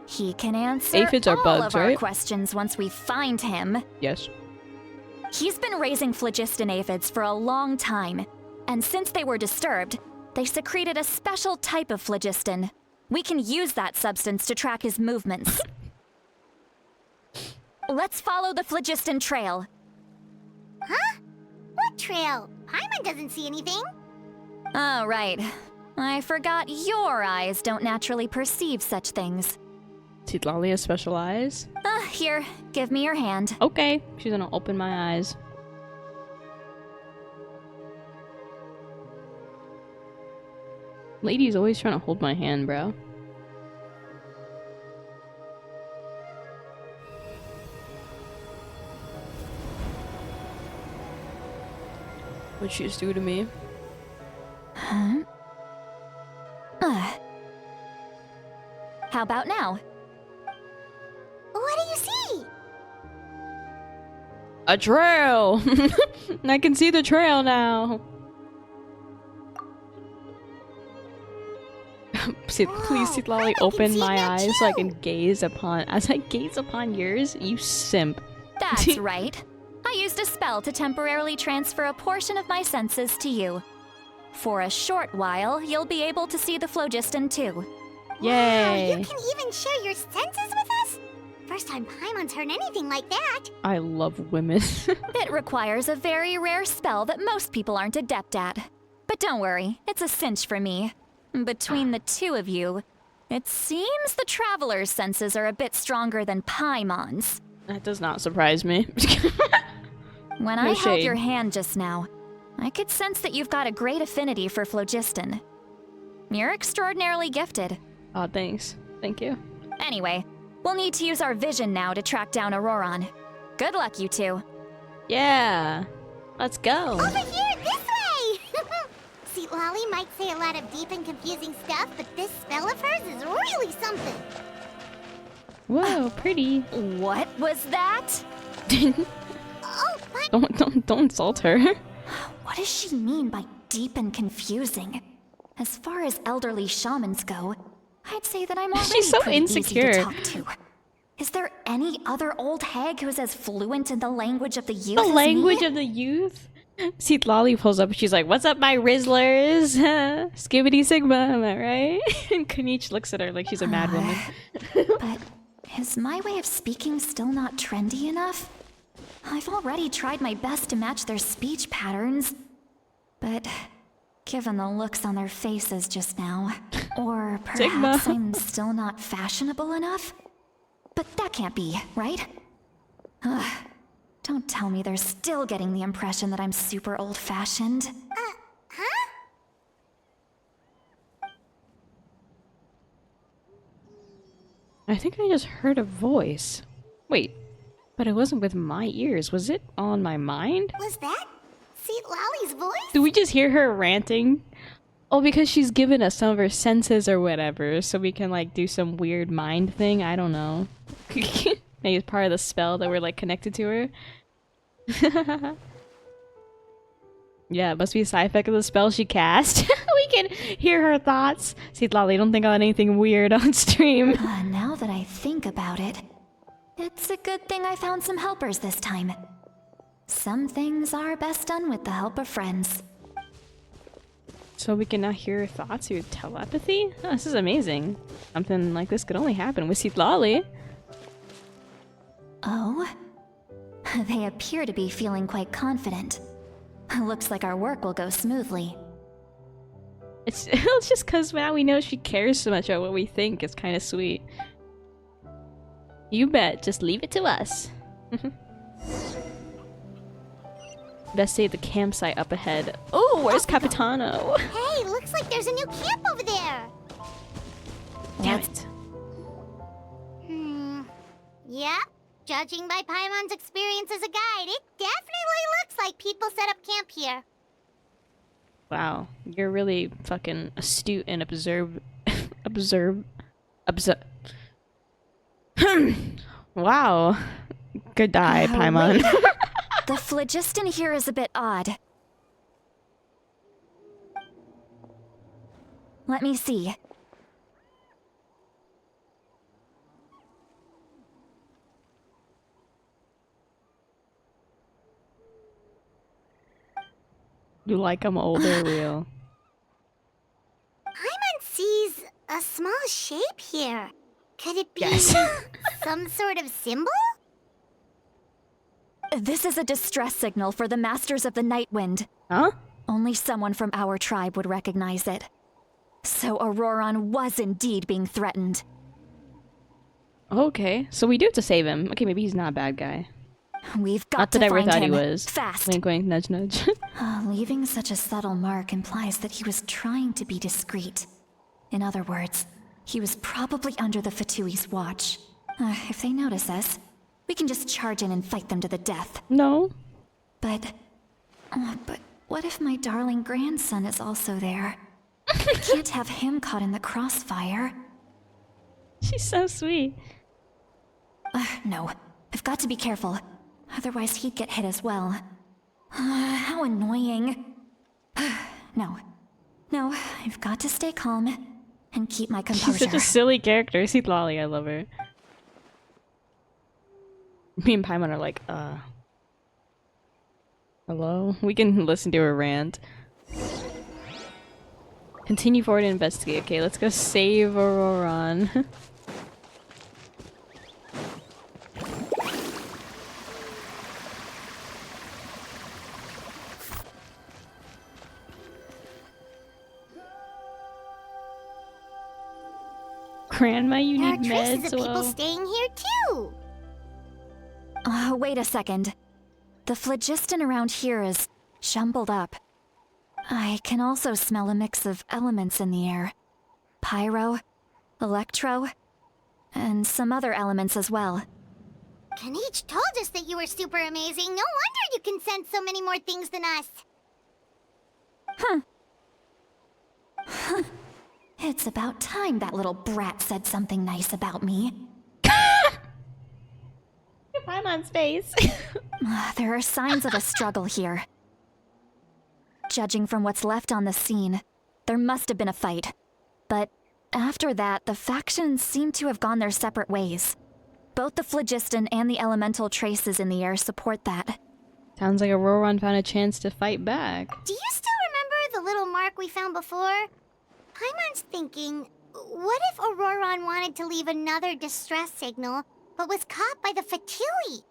He can answer aphids are all bugs, of our right? questions once we find him. Yes. He's been raising phlogiston aphids for a long time, and since they were disturbed, they secreted a special type of phlogiston. We can use that substance to track his movements. Let's follow the phlogiston trail. Huh? What trail? Paimon doesn't see anything. Oh, right. I forgot your eyes don't naturally perceive such things. Citlali has special eyes? Here, give me your hand. Okay, she's gonna open my eyes. Lady's always trying to hold my hand, bro. What'd she just do to me? Huh? How about now? What do you see? A trail! I can see the trail now. Please, Citlali, open my eyes so I can gaze upon. As I gaze upon yours, you simp. That's right. I used a spell to temporarily transfer a portion of my senses to you. For a short while, you'll be able to see the phlogiston too. Yay! Wow, you can even share your senses with us? First time Paimon's heard anything like that. I love women. It requires a very rare spell that most people aren't adept at. But don't worry, it's a cinch for me. Between the two of you, it seems the Traveler's senses are a bit stronger than Paimon's. That does not surprise me. When I held your hand just now, I could sense that you've got a great affinity for phlogiston. You're extraordinarily gifted. Oh, thanks. Thank you. Anyway, we'll need to use our vision now to track down Ororon. Good luck, you two. Yeah. Let's go. Over here, this way! Citlali might say a lot of deep and confusing stuff, but this spell of hers is really something. Whoa, pretty. What was that? Oh, but... Don't insult her. What does she mean by deep and confusing? As far as elderly shamans go, I'd say that I'm already She's so pretty insecure. easy to talk to. Is there any other old hag who's as fluent in the language of the youth The as language me? of the youth? Citlali pulls up. She's like, "What's up, my Rizzlers? Skibbity Sigma, am I right?" And Kanichi looks at her like she's a mad woman. But is my way of speaking still not trendy enough? I've already tried my best to match their speech patterns. But given the looks on their faces just now, or perhaps Sigma. I'm still not fashionable enough? But that can't be, right? Ugh. Don't tell me they're still getting the impression that I'm super old-fashioned. Huh? I think I just heard a voice. Wait, but it wasn't with my ears. Was it on my mind? Was that Citlali's voice? Did we just hear her ranting? Oh, because she's given us some of her senses or whatever, so we can like do some weird mind thing. I don't know. Maybe it's part of the spell that we're like connected to her. Yeah, it must be a side effect of the spell she cast. We can hear her thoughts. Citlali, don't think about anything weird on stream. Now that I think about it, it's a good thing I found some helpers this time. Some things are best done with the help of friends. So we can now hear her thoughts through telepathy? Oh, this is amazing. Something like this could only happen with Citlali. Oh? They appear to be feeling quite confident. Looks like our work will go smoothly. It's just because now we know she cares so much about what we think. It's kind of sweet. You bet. Just leave it to us. Best stay at the campsite up ahead. Oh, where's Capitano? Hey, looks like there's a new camp over there. Damn it. Yeah. Judging by Paimon's experience as a guide, it definitely looks like people set up camp here. Wow, you're really fucking astute and observe. Wow. Good eye, Paimon. The phlogiston here is a bit odd. Let me see. You like I'm older, real. Paimon sees a small shape here. Could it be Yes. some sort of symbol? This is a distress signal for the Masters of the Night Wind. Huh? Only someone from our tribe would recognize it. So Ororon was indeed being threatened. Okay, so we do have to save him. Okay, maybe he's not a bad guy. We've got Not to that I ever find thought him. he was. Fast. Wink, wink, nudge, nudge. Leaving such a subtle mark implies that he was trying to be discreet. In other words, he was probably under the Fatui's watch. If they notice us, we can just charge in and fight them to the death. No. But what if my darling grandson is also there? I can't have him caught in the crossfire. She's so sweet. No, I've got to be careful. Otherwise he'd get hit as well. How annoying. No, I've got to stay calm and keep my composure. She's such a silly character. Citlali, I love her. Me and Paimon are like, hello? We can listen to her rant. Continue forward and investigate. Okay, let's go save Ororon. Grandma, you There are need traces meds. of people Well, staying here too. Wait a second. The phlogiston around here is jumbled up. I can also smell a mix of elements in the air. Pyro, electro, and some other elements as well. Kanichi told us that you were super amazing. No wonder you can sense so many more things than us. It's about time that little brat said something nice about me. Paimon's face. There are signs of a struggle here. Judging from what's left on the scene, there must have been a fight. But after that, the factions seem to have gone their separate ways. Both the phlogiston and the elemental traces in the air support that. Sounds like Ororon found a chance to fight back. Do you still remember the little mark we found before? Paimon's thinking, what if Ororon wanted to leave another distress signal, but was caught by the Fatui?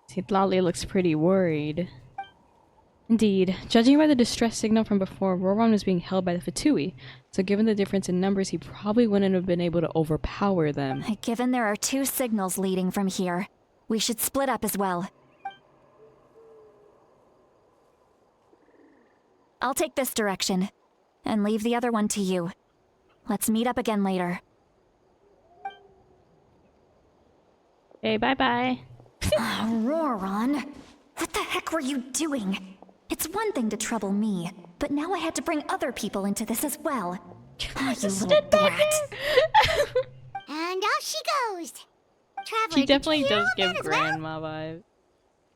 Citlali looks pretty worried. Indeed, judging by the distress signal from before, Ororon was being held by the Fatui, so given the difference in numbers, he probably wouldn't have been able to overpower them. Given there are 2 signals leading from here, we should split up as well. I'll take this direction, and leave the other one to you. Let's meet up again later. Okay, bye-bye. Ororon, what the heck were you doing? It's one thing to trouble me, but now I had to bring other people into this as well. Oh, you little brat. And off she goes. Traveler, She definitely did you hear does all give that as grandma vibes.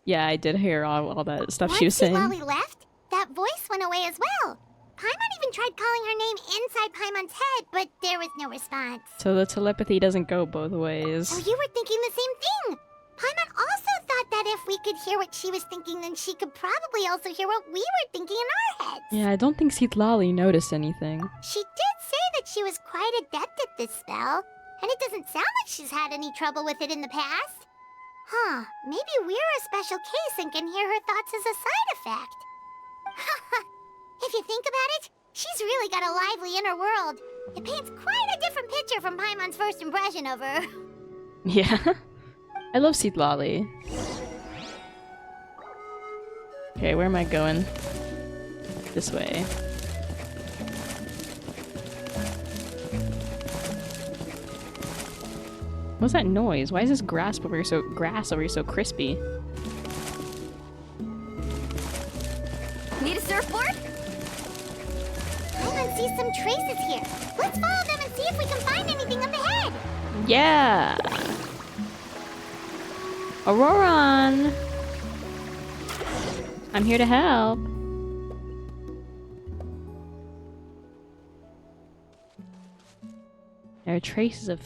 Yeah, I did hear all that stuff Once she was saying. Citlali left, that voice went away as well. Paimon even tried calling her name inside Paimon's head, but there was no response. So the telepathy doesn't go both ways. So you were thinking the same thing. Paimon also thought that if we could hear what she was thinking, then she could probably also hear what we were thinking in our heads. Yeah, I don't think Citlali noticed anything. She did say that she was quite adept at this spell, and it doesn't sound like she's had any trouble with it in the past. Huh, maybe we're a special case and can hear her thoughts as a side effect. If you think about it, she's really got a lively inner world. It paints quite a different picture from Paimon's first impression of her. Yeah. I love Citlali. Okay, where am I going? This way. What's that noise? Why is this grass over here so crispy? Need a surfboard? Paimon sees some traces here. Let's follow them and see if we can find anything up ahead. Yeah! Ororon! I'm here to help. There are traces of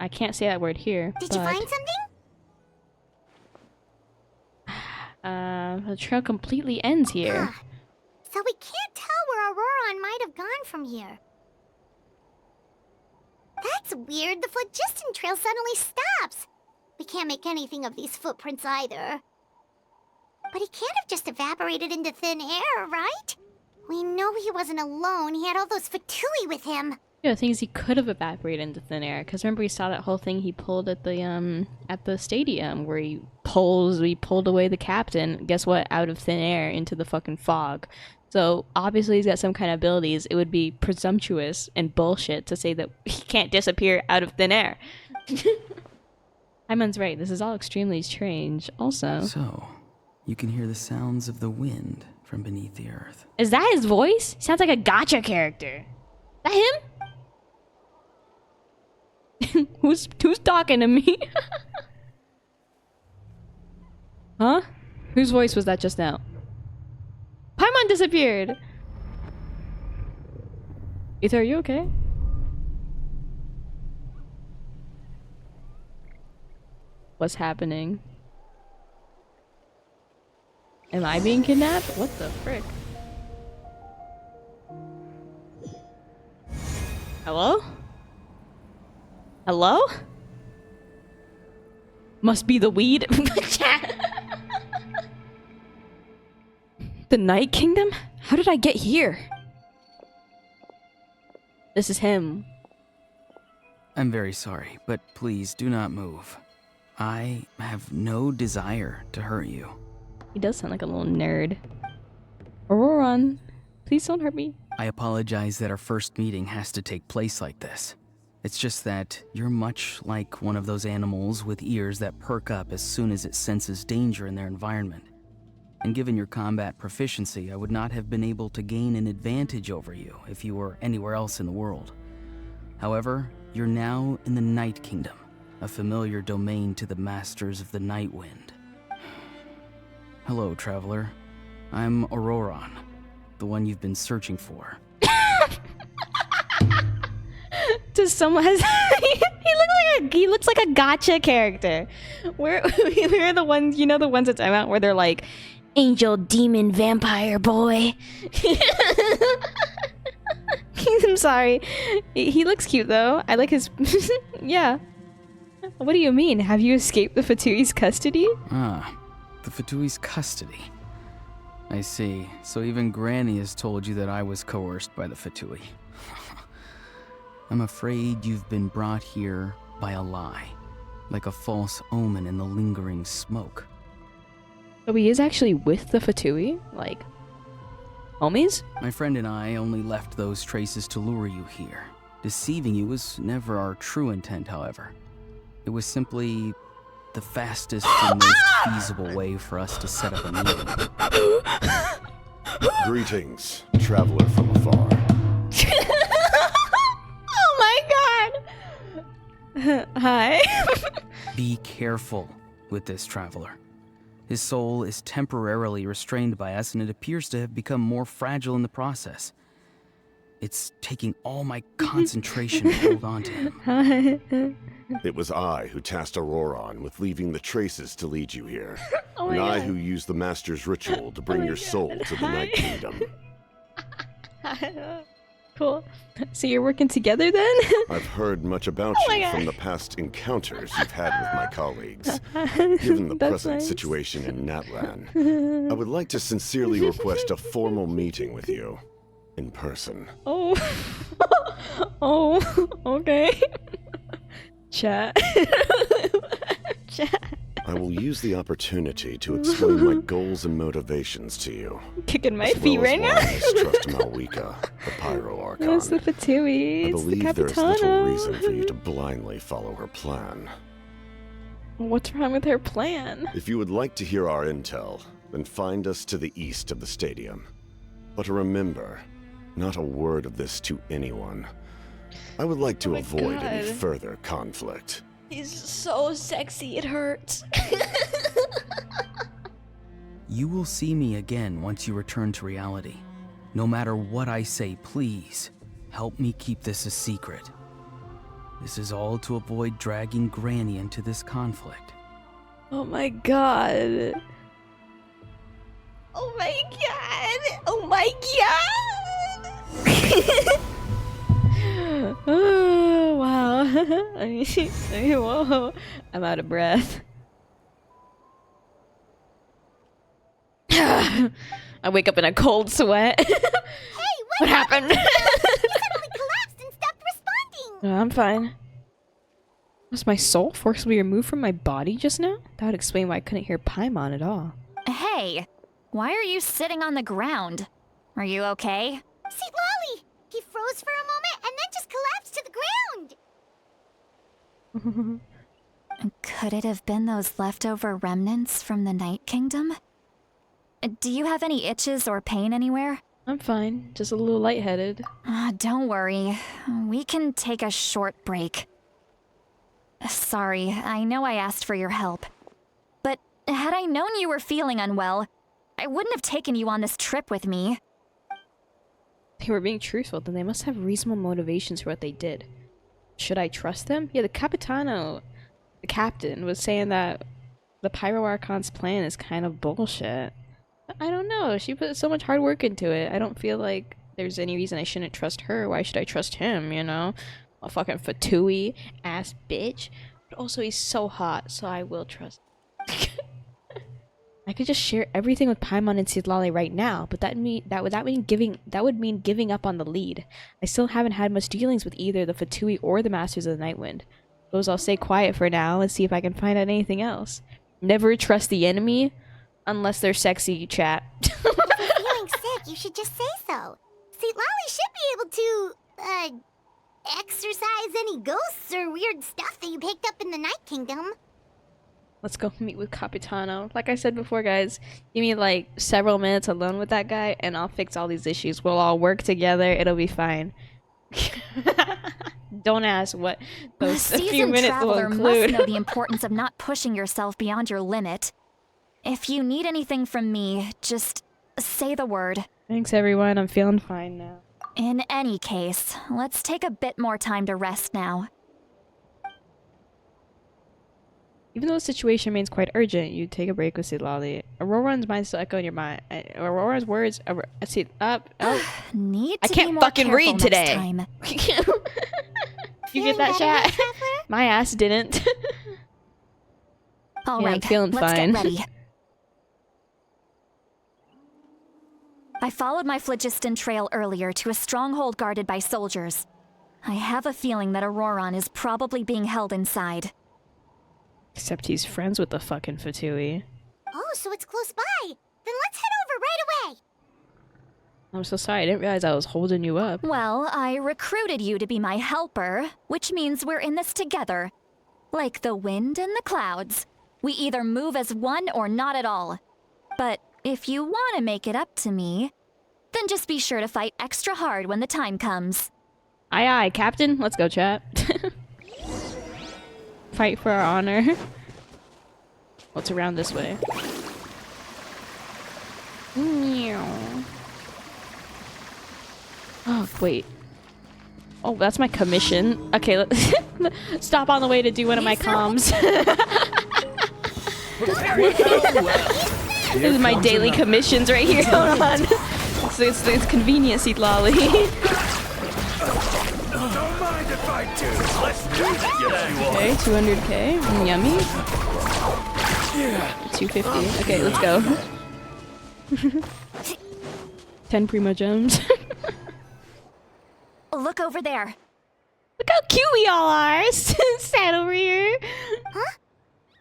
I can't say that word here. Did you find something? The trail completely ends here. So we can't tell where Ororon might have gone from here. That's weird. The phlogiston trail suddenly stops. We can't make anything of these footprints either. But he can't have just evaporated into thin air, right? We know he wasn't alone. He had all those Fatui with him. Yeah, the thing is, he could have evaporated into thin air. Because remember, we saw that whole thing he pulled at the stadium where he pulled away the captain. Guess what? Out of thin air into the fucking fog. So obviously he's got some kind of abilities. It would be presumptuous and bullshit to say that he can't disappear out of thin air. Hyman's right. This is all extremely strange. Also, so you can hear the sounds of the wind from beneath the earth. Is that his voice? Sounds like a gacha character. Is that him? Who's talking to me? Huh? Whose voice was that just now? Paimon disappeared! Ether, are you okay? What's happening? Am I being kidnapped? What the frick? Hello? Hello? Must be the weed. The Night Kingdom? How did I get here? This is him. I'm very sorry, but please do not move. I have no desire to hurt you. He does sound like a little nerd. Ororon, please don't hurt me. I apologize that our first meeting has to take place like this. It's just that you're much like one of those animals with ears that perk up as soon as it senses danger in their environment. And given your combat proficiency, I would not have been able to gain an advantage over you if you were anywhere else in the world. However, you're now in the Night Kingdom, a familiar domain to the masters of the Night Wind. Hello, traveler. I'm Ororon, the one you've been searching for. Does someone has he looks like a gacha character. Where are the ones, you know, the ones that I'm out where they're like angel, demon, vampire boy. I'm sorry. He looks cute though. I like his yeah. What do you mean? Have you escaped the Fatui's custody? Ah, the Fatui's custody. I see. So even Granny has told you that I was coerced by the Fatui. I'm afraid you've been brought here by a lie, like a false omen in the lingering smoke. So he is actually with the Fatui? Like, homies? My friend and I only left those traces to lure you here. Deceiving you was never our true intent, however. It was simply the fastest and most feasible way for us to set up a meeting. Greetings, traveler from afar. Oh my god! Hi. Be careful with this traveler. His soul is temporarily restrained by us, and it appears to have become more fragile in the process. It's taking all my concentration to hold on to him. It was I who tasked Ororon with leaving the traces to lead you here. Oh and I God. who used the Master's ritual to bring your soul to the Night Kingdom. Cool. So you're working together then? I've heard much about my you God. from the past encounters you've had with my colleagues. Given the That's present nice. situation in Natlan, I would like to sincerely request a formal meeting with you. In person. Oh. Oh, okay. Chat. Chat. I will use the opportunity to explain my goals and motivations to you. Kicking my as feet well right as now. why I mistrust Malwika, the Pyro Archon. That's the Fatui. I It's the believe there is little Capitano. reason for you to blindly follow her plan. What's wrong with her plan? If you would like to hear our intel, then find us to the east of the stadium. But remember, not a word of this to anyone. I would like to Oh my avoid any God. further conflict. He's so sexy, it hurts. You will see me again once you return to reality. No matter what I say, please, help me keep this a secret. This is all to avoid dragging Granny into this conflict. Oh my god. Oh my god. Oh my god. Oh, wow. Whoa. I'm out of breath. I wake up in a cold sweat. Hey, What happened? You suddenly collapsed and stopped responding. No, I'm fine. Was my soul forcibly removed from my body just now? That would explain why I couldn't hear Paimon at all. Hey, why are you sitting on the ground? Are you okay? Citlali! He froze for a moment and then just collapsed to the ground. Could it have been those leftover remnants from the Night Kingdom? Do you have any itches or pain anywhere? I'm fine, just a little lightheaded. Don't worry. We can take a short break. Sorry, I know I asked for your help. But had I known you were feeling unwell, I wouldn't have taken you on this trip with me. They were being truthful, then they must have reasonable motivations for what they did. Should I trust them? Yeah, the Capitano, the captain, was saying that the Pyro Archon's plan is kind of bullshit. I don't know, she put so much hard work into it. I don't feel like there's any reason I shouldn't trust her. Why should I trust him, you know? A fucking Fatui ass bitch. But also he's so hot, so I will trust I could just share everything with Paimon and Citlali right now, but that would mean giving up on the lead. I still haven't had much dealings with either the Fatui or the Masters of the Nightwind. Suppose I'll stay quiet for now and see if I can find out anything else. Never trust the enemy unless they're sexy, chat. If you're feeling sick, you should just say so. Citlali should be able to, exorcise any ghosts or weird stuff that you picked up in the Night Kingdom. Let's go meet with Capitano. Like I said before, guys, give me like several minutes alone with that guy and I'll fix all these issues. We'll all work together. It'll be fine. Don't ask what those A few seasoned minutes will traveler must include. know the importance of not pushing yourself beyond your limit. If you need anything from me, just say the word. Thanks, everyone. I'm feeling fine now. In any case, let's take a bit more time to rest now. Even though the situation remains quite urgent, you take a break with Citlali. Ororon's mind still echo in your mind. Aurora's words. See, up. Oh. Need to I can't be more fucking careful read next today. time. You get that, chat? My ass didn't. All yeah, right, I'm feeling let's fine. get ready. I followed my phlogiston trail earlier to a stronghold guarded by soldiers. I have a feeling that Ororon is probably being held inside. Except he's friends with the fucking Fatui. Oh, so it's close by. Then let's head over right away. I'm so sorry, I didn't realize I was holding you up. Well, I recruited you to be my helper, which means we're in this together. Like the wind and the clouds. We either move as one or not at all. But if you want to make it up to me, then just be sure to fight extra hard when the time comes. Aye aye, Captain. Let's go, chat. Fight for our honor. What's around this way? Oh, wait. Oh, that's my commission. Okay, stop on the way to do one of my comms. This is my daily commissions right here. Hold on. So it's convenient, Citlali. Don't mind if I do. Okay, 200k. Yummy. 250. Okay, let's go. 10 primo gems. Look over there. Look how cute we all are. Sat over here. Huh?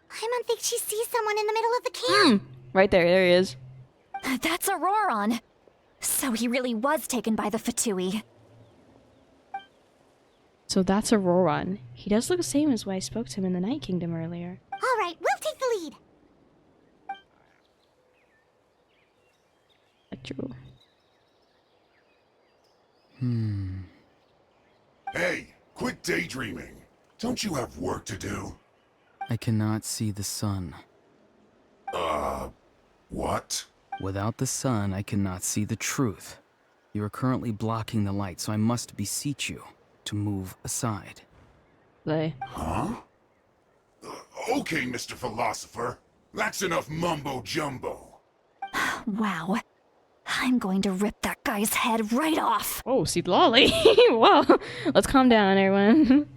I don't think she sees someone in the middle of the camp. Right there. There he is. That's Ororon. So he really was taken by the Fatui. So that's Ororon. He does look the same as when I spoke to him in the Night Kingdom earlier. All right, we'll take the lead. True. Hey, quit daydreaming. Don't you have work to do? I cannot see the sun. What? Without the sun, I cannot see the truth. You are currently blocking the light, so I must beseech you to move aside. Lay. Huh? Okay, Mr. Philosopher. That's enough mumbo-jumbo. Wow. I'm going to rip that guy's head right off. Oh, Citlali. Whoa. Let's calm down, everyone.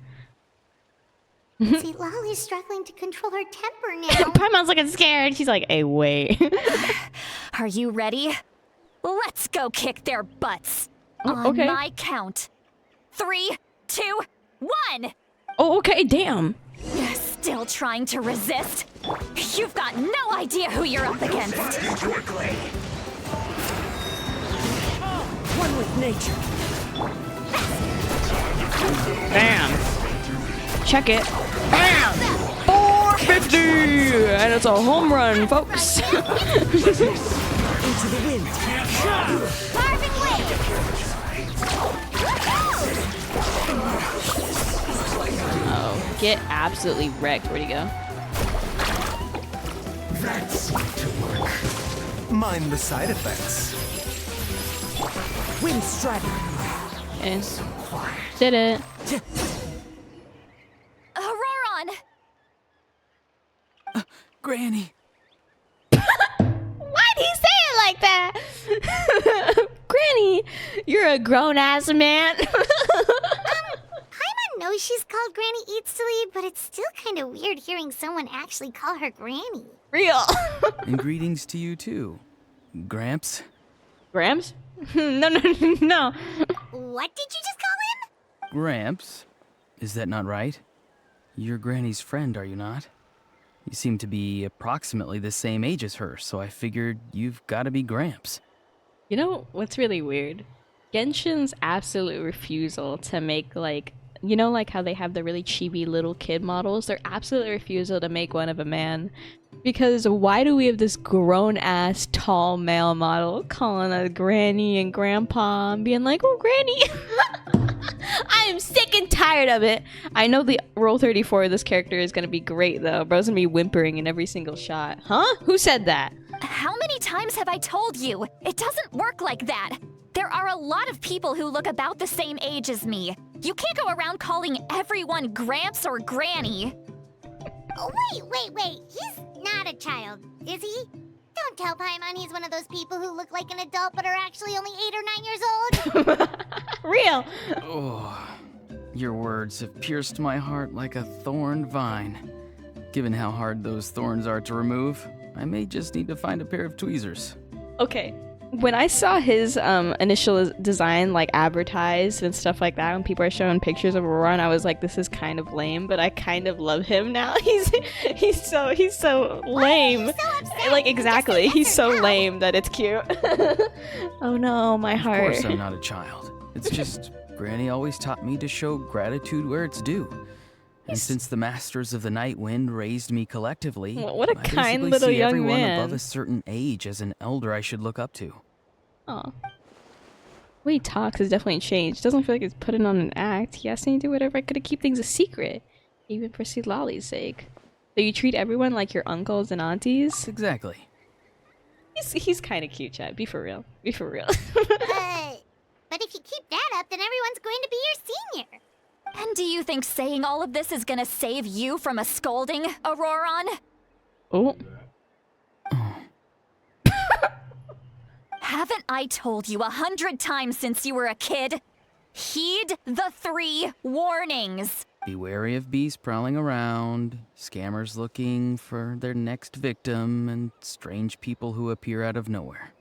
Citlali's struggling to control her temper now. Paimon's looking scared. She's like, hey, wait. Are you ready? Let's go kick their butts. Oh, okay. On my count. 3, 2, 1! Oh, okay, damn. Still trying to resist? You've got no idea who you're up against. One with nature. Bam. Check it. Bam! 450! And it's a home run, folks. Into the wind. Carving wave. Oh, get absolutely wrecked. Where'd he go? That's to work. Mind the side effects. Wind strike. Okay. Did it. Ororon! Granny! Why'd he say it like that? Granny, you're a grown-ass man. Paimon knows she's called Granny Itsbeen, but it's still kind of weird hearing someone actually call her Granny. Real. And greetings to you too, Gramps. Grams? No. What did you just call him? Gramps? Is that not right? You're Granny's friend, are you not? You seem to be approximately the same age as her, so I figured you've got to be Gramps. You know what's really weird? Genshin's absolute refusal to make, like, you know, like how they have the really chibi little kid models? Their absolute refusal to make one of a man. Because why do we have this grown-ass tall male model calling a granny and grandpa and being like, oh, granny? I am sick and tired of it. I know the Roll 34 of this character is going to be great, though. Bro's going to be whimpering in every single shot. Huh? Who said that? How many times have I told you? It doesn't work like that. There are a lot of people who look about the same age as me. You can't go around calling everyone Gramps or Granny. Oh, wait. He's not a child, is he? Don't tell Paimon he's one of those people who look like an adult but are actually only 8 or 9 years old. Real. Oh, your words have pierced my heart like a thorn vine. Given how hard those thorns are to remove, I may just need to find a pair of tweezers. Okay. When I saw his initial design like advertised and stuff like that, when people are showing pictures of Ororon, I was like, this is kind of lame, but I kind of love him now. He's so lame. Like exactly, he's so lame that it's cute. Oh no, my heart. Of course I'm not a child. It's just Granny always taught me to show gratitude where it's due. And since the Masters of the Night Wind raised me collectively, what a I kind basically little see young everyone man. above a certain age as an elder I should look up to. Aw. The way he talks has definitely changed. Doesn't feel like he's putting on an act. He asked me to do whatever I could to keep things a secret, even for Citlali's sake. So you treat everyone like your uncles and aunties? Exactly. He's kind of cute, Chad. Be for real. Be for real. But if you keep that up, then everyone's going to be your senior. And do you think saying all of this is gonna save you from a scolding, Ororon? Oh. Haven't I told you 100 times since you were a kid? Heed the 3 warnings. Be wary of beasts prowling around, scammers looking for their next victim, and strange people who appear out of nowhere.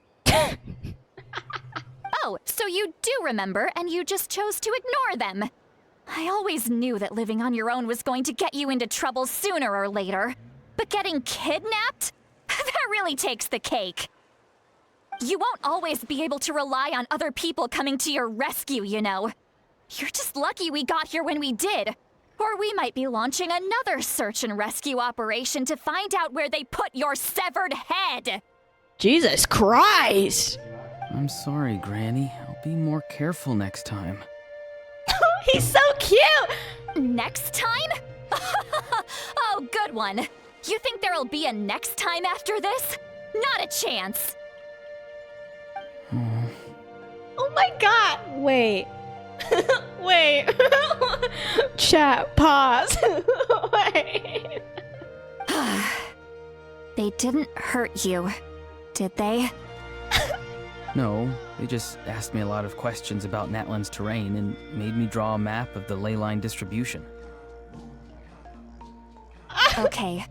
Oh, so you do remember, and you just chose to ignore them. I always knew that living on your own was going to get you into trouble sooner or later. But getting kidnapped? That really takes the cake. You won't always be able to rely on other people coming to your rescue, you know. You're just lucky we got here when we did. Or we might be launching another search and rescue operation to find out where they put your severed head. Jesus Christ! I'm sorry, Granny. I'll be more careful next time. He's so cute! Next time? Oh, good one. You think there'll be a next time after this? Not a chance. Oh my god! Wait. Wait. Chat, pause. Wait. They didn't hurt you, did they? No, they just asked me a lot of questions about Natlan's terrain and made me draw a map of the ley line distribution. Okay,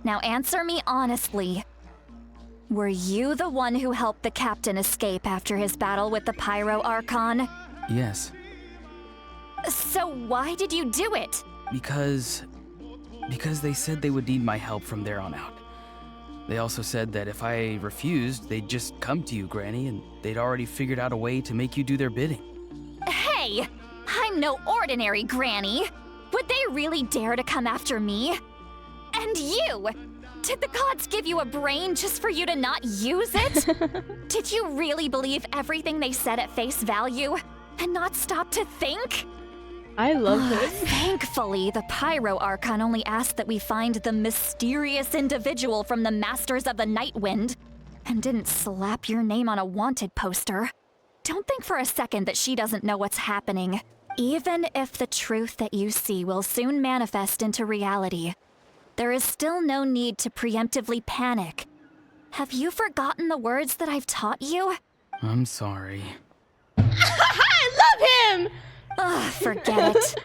now answer me honestly. Were you the one who helped the captain escape after his battle with the Pyro Archon? Yes. So why did you do it? Because they said they would need my help from there on out. They also said that if I refused, they'd just come to you, Granny, and they'd already figured out a way to make you do their bidding. Hey, I'm no ordinary Granny. Would they really dare to come after me? And you! Did the gods give you a brain just for you to not use it? Did you really believe everything they said at face value and not stop to think? I love this. Thankfully, the Pyro Archon only asked that we find the mysterious individual from the Masters of the Night Wind and didn't slap your name on a wanted poster. Don't think for a second that she doesn't know what's happening. Even if the truth that you see will soon manifest into reality, there is still no need to preemptively panic. Have you forgotten the words that I've taught you? I'm sorry. I love him! Ugh, forget it.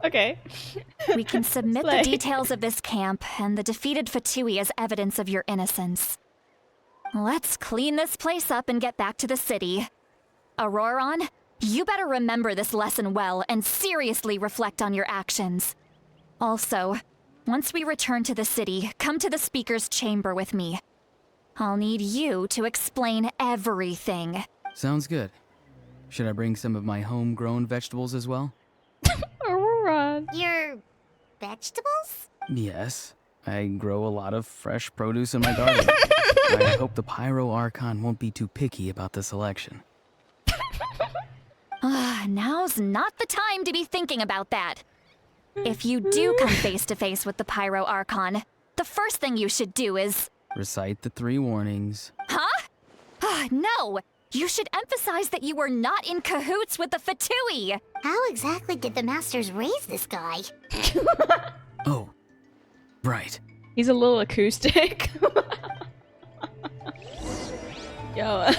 Okay. We can submit the details of this camp and the defeated Fatui as evidence of your innocence. Let's clean this place up and get back to the city. Ororon, you better remember this lesson well and seriously reflect on your actions. Also, once we return to the city, come to the speaker's chamber with me. I'll need you to explain everything. Sounds good. Should I bring some of my homegrown vegetables as well? Ororon. Your vegetables? Yes. I grow a lot of fresh produce in my garden. I hope the Pyro Archon won't be too picky about the selection. Now's not the time to be thinking about that. If you do come face to face with the Pyro Archon, the first thing you should do is... Recite the 3 warnings. Huh? No! You should emphasize that you were not in cahoots with the Fatui! How exactly did the masters raise this guy? Oh, right. He's a little acoustic. Yo,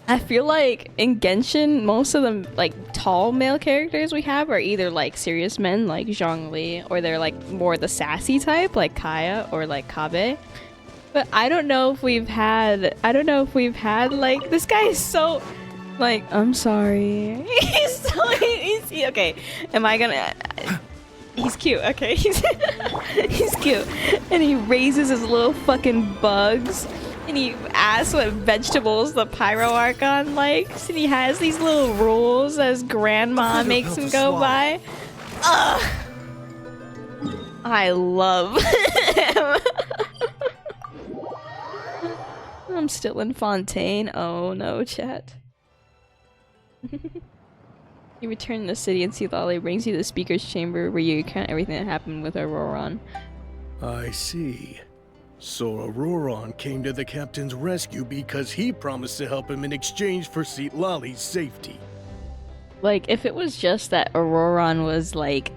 I feel like in Genshin, most of the like tall male characters we have are either like serious men like Zhongli, or they're like more the sassy type like Kaya or like Kabe. But I don't know if we've had like, this guy is so like, I'm sorry. he's okay. Am I gonna? He's cute. Okay, he's cute, and he raises his little fucking bugs. And he asks what vegetables the Pyro Archon likes, and he has these little rules as grandma makes him go by. Ugh! I love him. I'm still in Fontaine. Oh no, chat. You return to the city and Citlali brings you to the speaker's chamber where you recount everything that happened with Ororon. I see. So Ororon came to the captain's rescue because he promised to help him in exchange for Citlali's safety. Like, if it was just that Ororon was, like,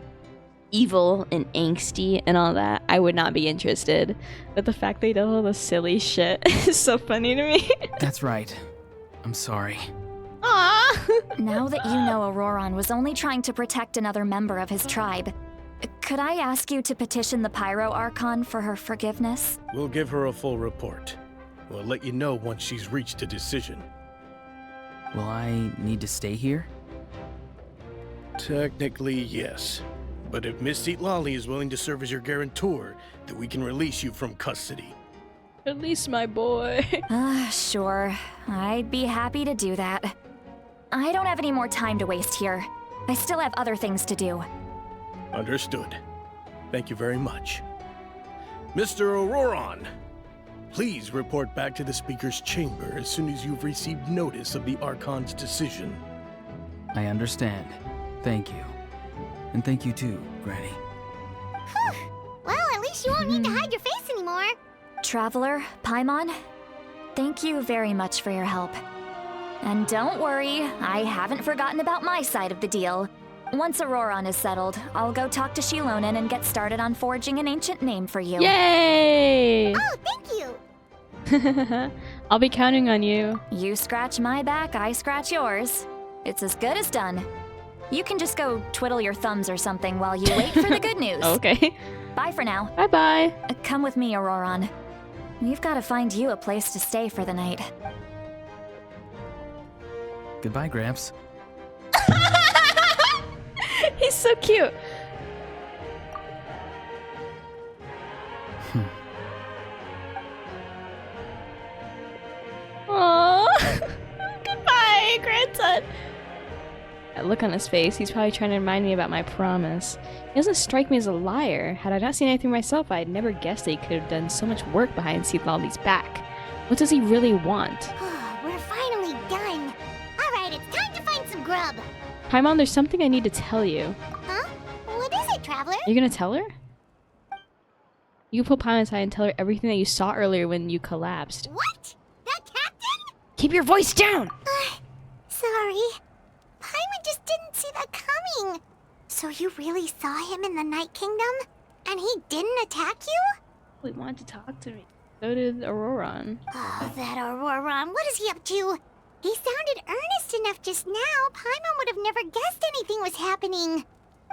evil and angsty and all that, I would not be interested. But the fact they did all the silly shit is so funny to me. That's right. I'm sorry. Aww! Now that you know Ororon was only trying to protect another member of his tribe, could I ask you to petition the Pyro Archon for her forgiveness? We'll give her a full report. We'll let you know once she's reached a decision. Will I need to stay here? Technically, yes. But if Miss Citlali is willing to serve as your guarantor, then we can release you from custody. Release my boy. Sure. I'd be happy to do that. I don't have any more time to waste here. I still have other things to do. Understood. Thank you very much. Mr. Ororon, please report back to the speaker's chamber as soon as you've received notice of the Archon's decision. I understand. Thank you. And thank you too, Granny. Well, at least you won't need to hide your face anymore. Traveler, Paimon, thank you very much for your help. And don't worry, I haven't forgotten about my side of the deal. Once Ororon is settled, I'll go talk to Xilonen and get started on forging an ancient name for you. Yay! Oh, thank you! I'll be counting on you. You scratch my back, I scratch yours. It's as good as done. You can just go twiddle your thumbs or something while you wait for the good news. Okay. Bye for now. Bye-bye. Come with me, Ororon. We've got to find you a place to stay for the night. Goodbye, Gramps. He's so cute. Aww. Goodbye, grandson. That look on his face, he's probably trying to remind me about my promise. He doesn't strike me as a liar. Had I not seen anything myself, I'd never guessed that he could have done so much work behind Citlali's back. What does he really want? We're finally done. Alright, it's time to find some grub. Paimon, there's something I need to tell you. Huh? What is it, Traveler? You're gonna tell her? You can pull Paimon aside and tell her everything that you saw earlier when you collapsed. What? That captain? Keep your voice down! Sorry. Paimon just didn't see that coming. So you really saw him in the Night Kingdom? And he didn't attack you? He wanted to talk to me. So did Ororon. Oh, that Ororon. What is he up to? He sounded earnest enough just now. Paimon would have never guessed anything was happening.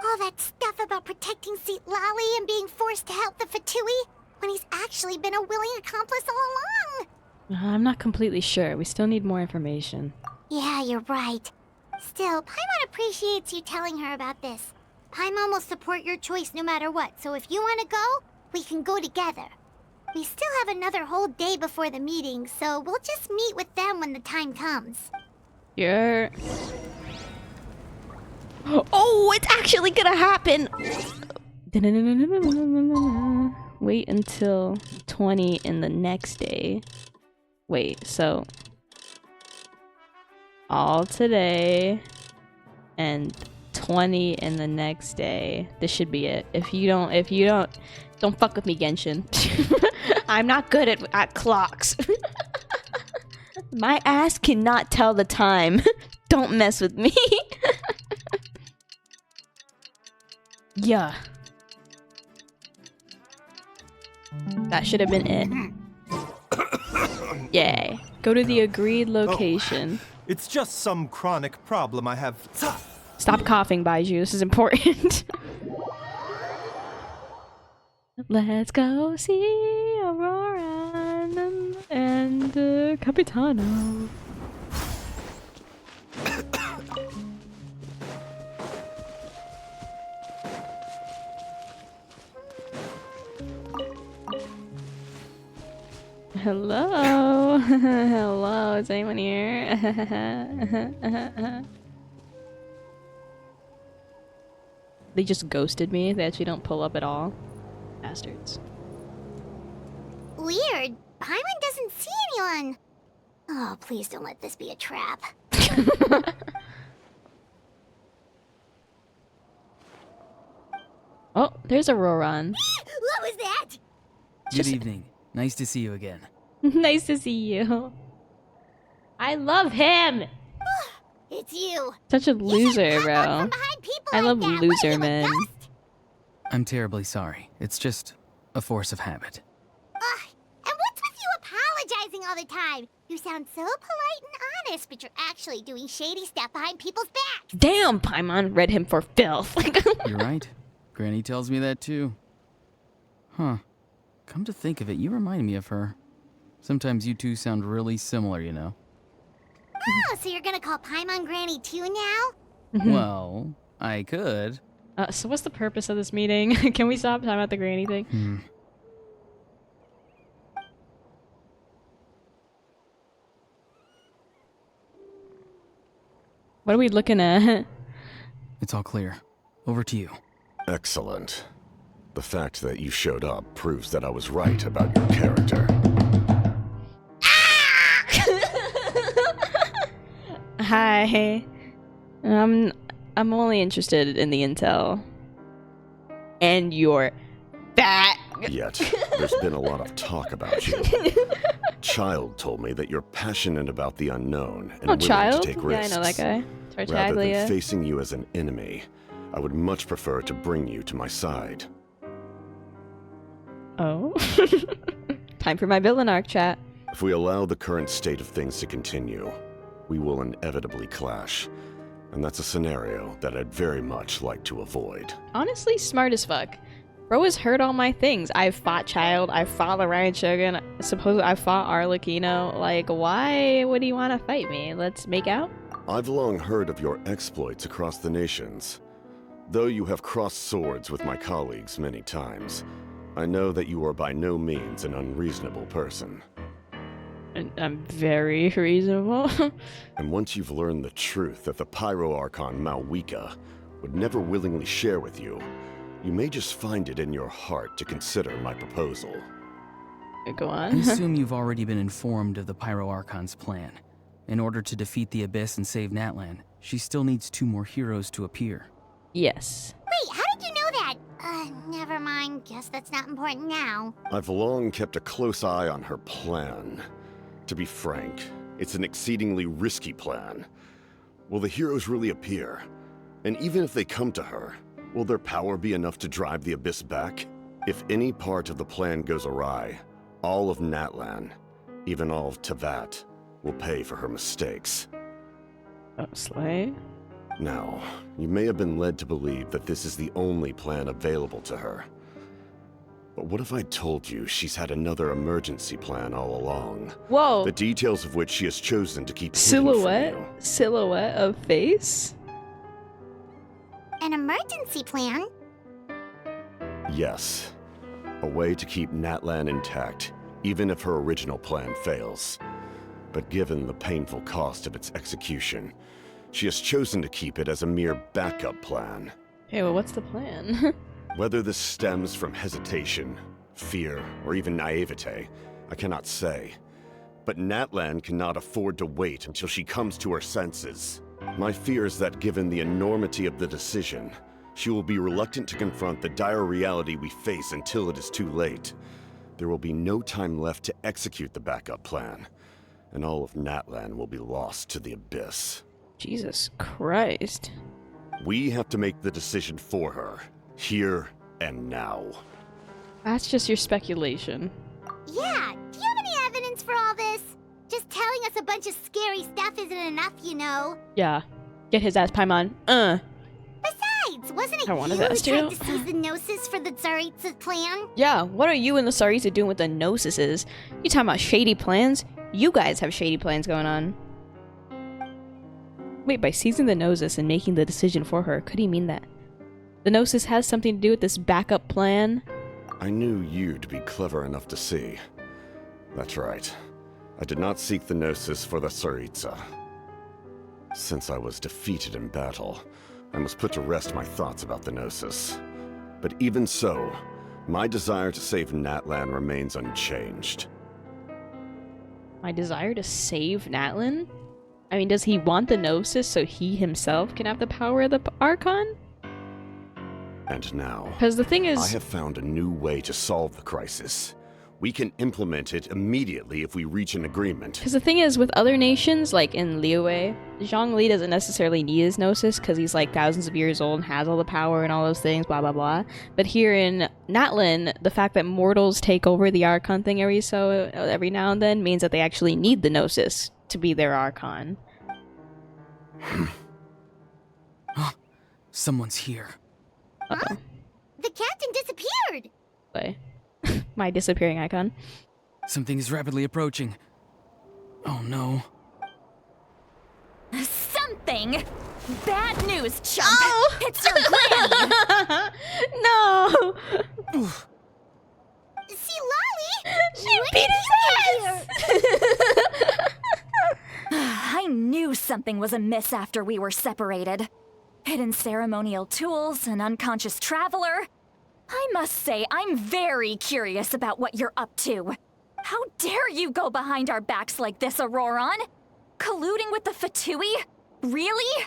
All that stuff about protecting Citlali and being forced to help the Fatui when he's actually been a willing accomplice all along. I'm not completely sure. We still need more information. Yeah, you're right. Still, Paimon appreciates you telling her about this. Paimon will support your choice no matter what, so if you want to go, we can go together. We still have another whole day before the meeting, so we'll just meet with them when the time comes. You're... Oh, it's actually gonna happen! Wait until 20 in the next day. Wait, so... all today and 20 in the next day. This should be it. If you don't fuck with me, Genshin. I'm not good at clocks. My ass cannot tell the time. Don't mess with me. Yeah. That should have been it. Yay. Go to the agreed location. Oh, it's just some chronic problem I have. Stop coughing, Baiju. This is important. Let's go see Ororon and Capitano. Hello? Hello, is anyone here? They just ghosted me. They actually don't pull up at all. Bastards. Weird. Paimon doesn't see anyone. Oh, please don't let this be a trap. Oh, there's Ororon. What was that? Good evening. Nice to see you again. Nice to see you. I love him. It's you. Such a loser, bro. I love loser men. I'm terribly sorry. It's just a force of habit. And what's with you apologizing all the time? You sound so polite and honest, but you're actually doing shady stuff behind people's backs. Damn, Paimon read him for filth. You're right. Granny tells me that too. Huh. Come to think of it, you remind me of her. Sometimes you two sound really similar, you know. Oh, so you're gonna call Paimon Granny too now? Well, I could. So what's the purpose of this meeting? Can we stop talking about the granny thing? What are we looking at? It's all clear. Over to you. Excellent. The fact that you showed up proves that I was right about your character. Hi. I'm only interested in the intel. And your fat. Yet, there's been a lot of talk about you. Child told me that you're passionate about the unknown and willing Child? to take risks. Yeah, I know that guy. Rather than Tartaglia. facing you as an enemy, I would much prefer to bring you to my side. Oh. Time for my villain arc, chat. If we allow the current state of things to continue, we will inevitably clash. And that's a scenario that I'd very much like to avoid. Honestly, smart as fuck. Bro has heard all my things. I've fought Child, I've fought the Ryan Shogun, supposedly I fought Arlecchino. Like, why would he want to fight me? Let's make out? I've long heard of your exploits across the nations. Though you have crossed swords with my colleagues many times, I know that you are by no means an unreasonable person. And I'm very reasonable. And once you've learned the truth that the Pyro Archon Malwika would never willingly share with you, you may just find it in your heart to consider my proposal. Go I on. assume you've already been informed of the Pyro Archon's plan. In order to defeat the Abyss and save Natlan, she still needs 2 more heroes to appear. Yes. Wait, how did you know that? Never mind. Guess that's not important now. I've long kept a close eye on her plan. To be frank, it's an exceedingly risky plan. Will the heroes really appear? And even if they come to her, will their power be enough to drive the Abyss back? If any part of the plan goes awry, all of Natlan, even all of Teyvat, will pay for her mistakes. Oh, Slay? Now, you may have been led to believe that this is the only plan available to her. But what if I told you she's had another emergency plan all along? Whoa. The details of which she has chosen to keep hidden from Silhouette? you. Silhouette of face? An emergency plan? Yes. A way to keep Natlan intact, even if her original plan fails. But given the painful cost of its execution, she has chosen to keep it as a mere backup plan. Okay, well, what's the plan? Whether this stems from hesitation, fear, or even naivete, I cannot say. But Natlan cannot afford to wait until she comes to her senses. My fear is that given the enormity of the decision, she will be reluctant to confront the dire reality we face until it is too late. There will be no time left to execute the backup plan. and all of Natlan will be lost to the abyss. Jesus Christ. We have to make the decision for her, here and now. That's just your speculation. Yeah, do you have any evidence for all this? Just telling us a bunch of scary stuff isn't enough, you know. Yeah. Get his ass Paimon. Besides, wasn't it I you wanted who that tried too. to seize the Gnosis for the Tsaritsa plan? Yeah, what are you and the Tsaritsa doing with the Gnosises? You talking about shady plans? You guys have shady plans going on. Wait, by seizing the Gnosis and making the decision for her, could he mean that the Gnosis has something to do with this backup plan? I knew you to be clever enough to see. That's right. I did not seek the Gnosis for the Tsaritsa. Since I was defeated in battle, I must put to rest my thoughts about the Gnosis. But even so, my desire to save Natlan remains unchanged. My desire to save Natlan? I mean, does he want the Gnosis so he himself can have the power of the Archon? And now, Because the thing is, I have found a new way to solve the crisis. We can implement it immediately if we reach an agreement. Because the thing is, with other nations, like in Liyue, Zhongli doesn't necessarily need his Gnosis because he's like thousands of years old and has all the power and all those things, blah blah blah. But here in Natlan, the fact that mortals take over the Archon thing every now and then means that they actually need the Gnosis to be their Archon. Someone's here. Huh? The captain disappeared! Wait. My disappearing icon. Something is rapidly approaching. Oh no. Something? Bad news, chump! Oh! It's your granny! No! Citlali! She beat his ass! I knew something was amiss after we were separated. Hidden ceremonial tools, an unconscious traveler. I must say, I'm very curious about what you're up to. How dare you go behind our backs like this, Ororon? Colluding with the Fatui? Really?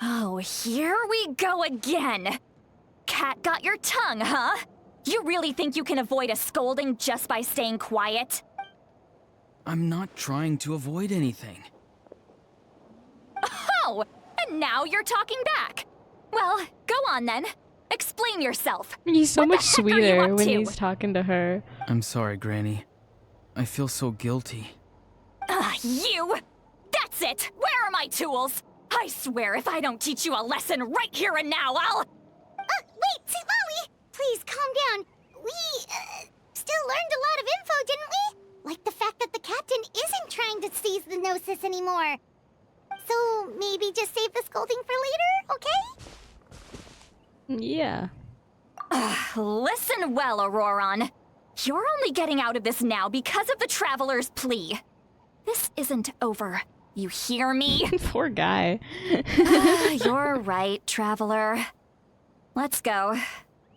Oh, here we go again. Cat got your tongue, huh? You really think you can avoid a scolding just by staying quiet? I'm not trying to avoid anything. Oh, and now you're talking back. Well, go on then. Explain yourself. He's so What the much heck are you sweeter up when to? he's talking to her. I'm sorry, Granny. I feel so guilty. You! That's it! Where are my tools? I swear if I don't teach you a lesson right here and now, I'll... Wait, Citlali! Please, calm down. We, still learned a lot of info, didn't we? Like the fact that the captain isn't trying to seize the Gnosis anymore. So, maybe just save the scolding for later, okay? Yeah. Listen well, Ororon. You're only getting out of this now because of the Traveler's plea. This isn't over. You hear me? Poor guy. You're right, Traveler. Let's go.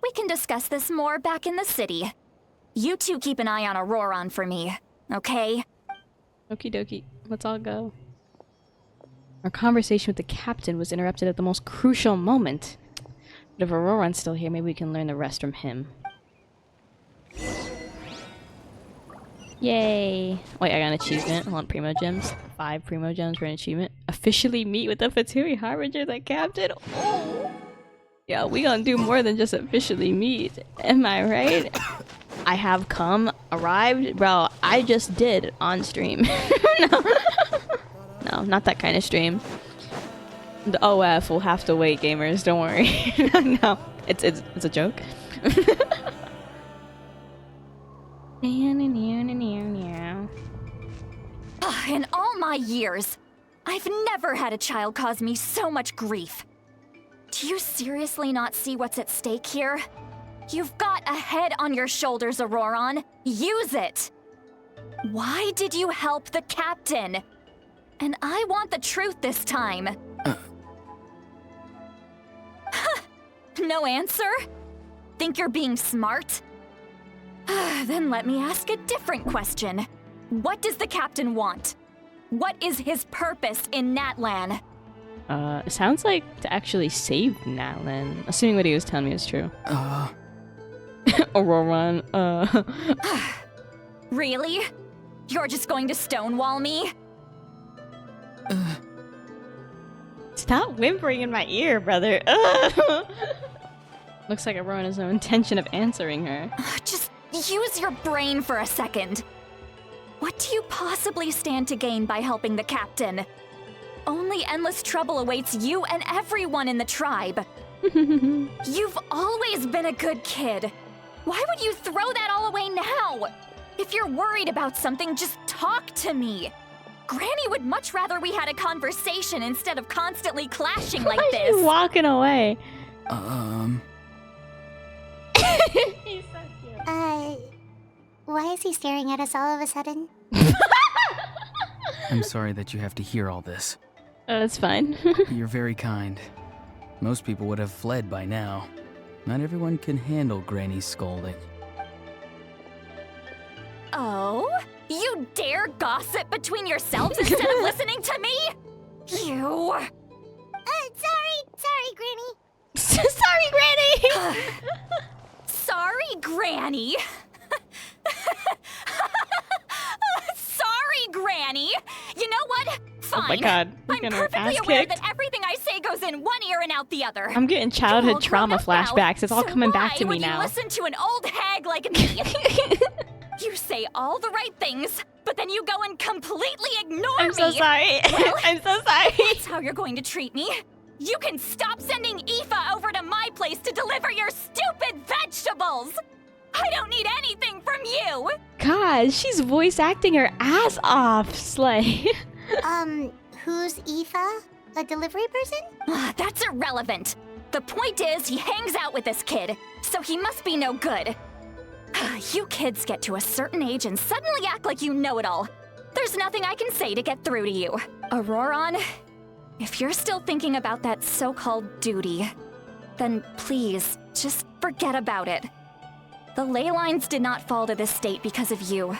We can discuss this more back in the city. You two keep an eye on Ororon for me, okay? Okie dokie. Let's all go. Our conversation with the captain was interrupted at the most crucial moment. But if Ororon's still here, maybe we can learn the rest from him. Yay! Wait, I got an achievement. I want Primo Gems. 5 Primo Gems for an achievement. Officially meet with the Fatui Harbinger, the captain. Oh! Yeah, we gonna do more than just officially meet. Am I right? I have arrived. Bro, I just did on stream. No, not that kind of stream. The OF will have to wait, gamers. Don't worry. No, it's a joke. In all my years, I've never had a child cause me so much grief. Do you seriously not see what's at stake here? You've got a head on your shoulders, Ororon. Use it! Why did you help the captain? And I want the truth this time. No answer? Think you're being smart? Then let me ask a different question. What does the captain want? What is his purpose in Natlan? It sounds like to actually save Natlan. Assuming what he was telling me is true. Uh... Ororon, Really? You're just going to stonewall me? Stop whimpering in my ear, brother. Looks like Ororon has no intention of answering her. Just use your brain for a second. What do you possibly stand to gain by helping the captain? Only endless trouble awaits you and everyone in the tribe. You've always been a good kid. Why would you throw that all away now? If you're worried about something, just talk to me. Granny would much rather we had a conversation instead of constantly clashing like this. Why are you walking away? He's so cute. Why is he staring at us all of a sudden? I'm sorry that you have to hear all this. That's fine. You're very kind. Most people would have fled by now. Not everyone can handle Granny's scolding. Oh? You dare gossip between yourselves instead of listening to me? You... Sorry, Granny. Sorry, Granny! Sorry, Granny. Sorry, Granny. You know what? Fine. Oh my god. I'm perfectly aware that everything I say goes in one ear and out the other. I'm getting childhood trauma flashbacks. It's all coming back to me now. now. You listen to an old hag like me. You say all the right things, but then you go and completely ignore me. I'm so sorry. Well, I'm so sorry. That's how you're going to treat me. You can stop sending Aoife over to my place to deliver your stupid vegetables. I don't need anything from you. God, she's voice acting her ass off, Slay. Who's Aoife? A delivery person? That's irrelevant. The point is, he hangs out with this kid, so he must be no good. You kids get to a certain age and suddenly act like you know it all. There's nothing I can say to get through to you. Ororon, if you're still thinking about that so-called duty, then please, just forget about it. The ley lines did not fall to this state because of you.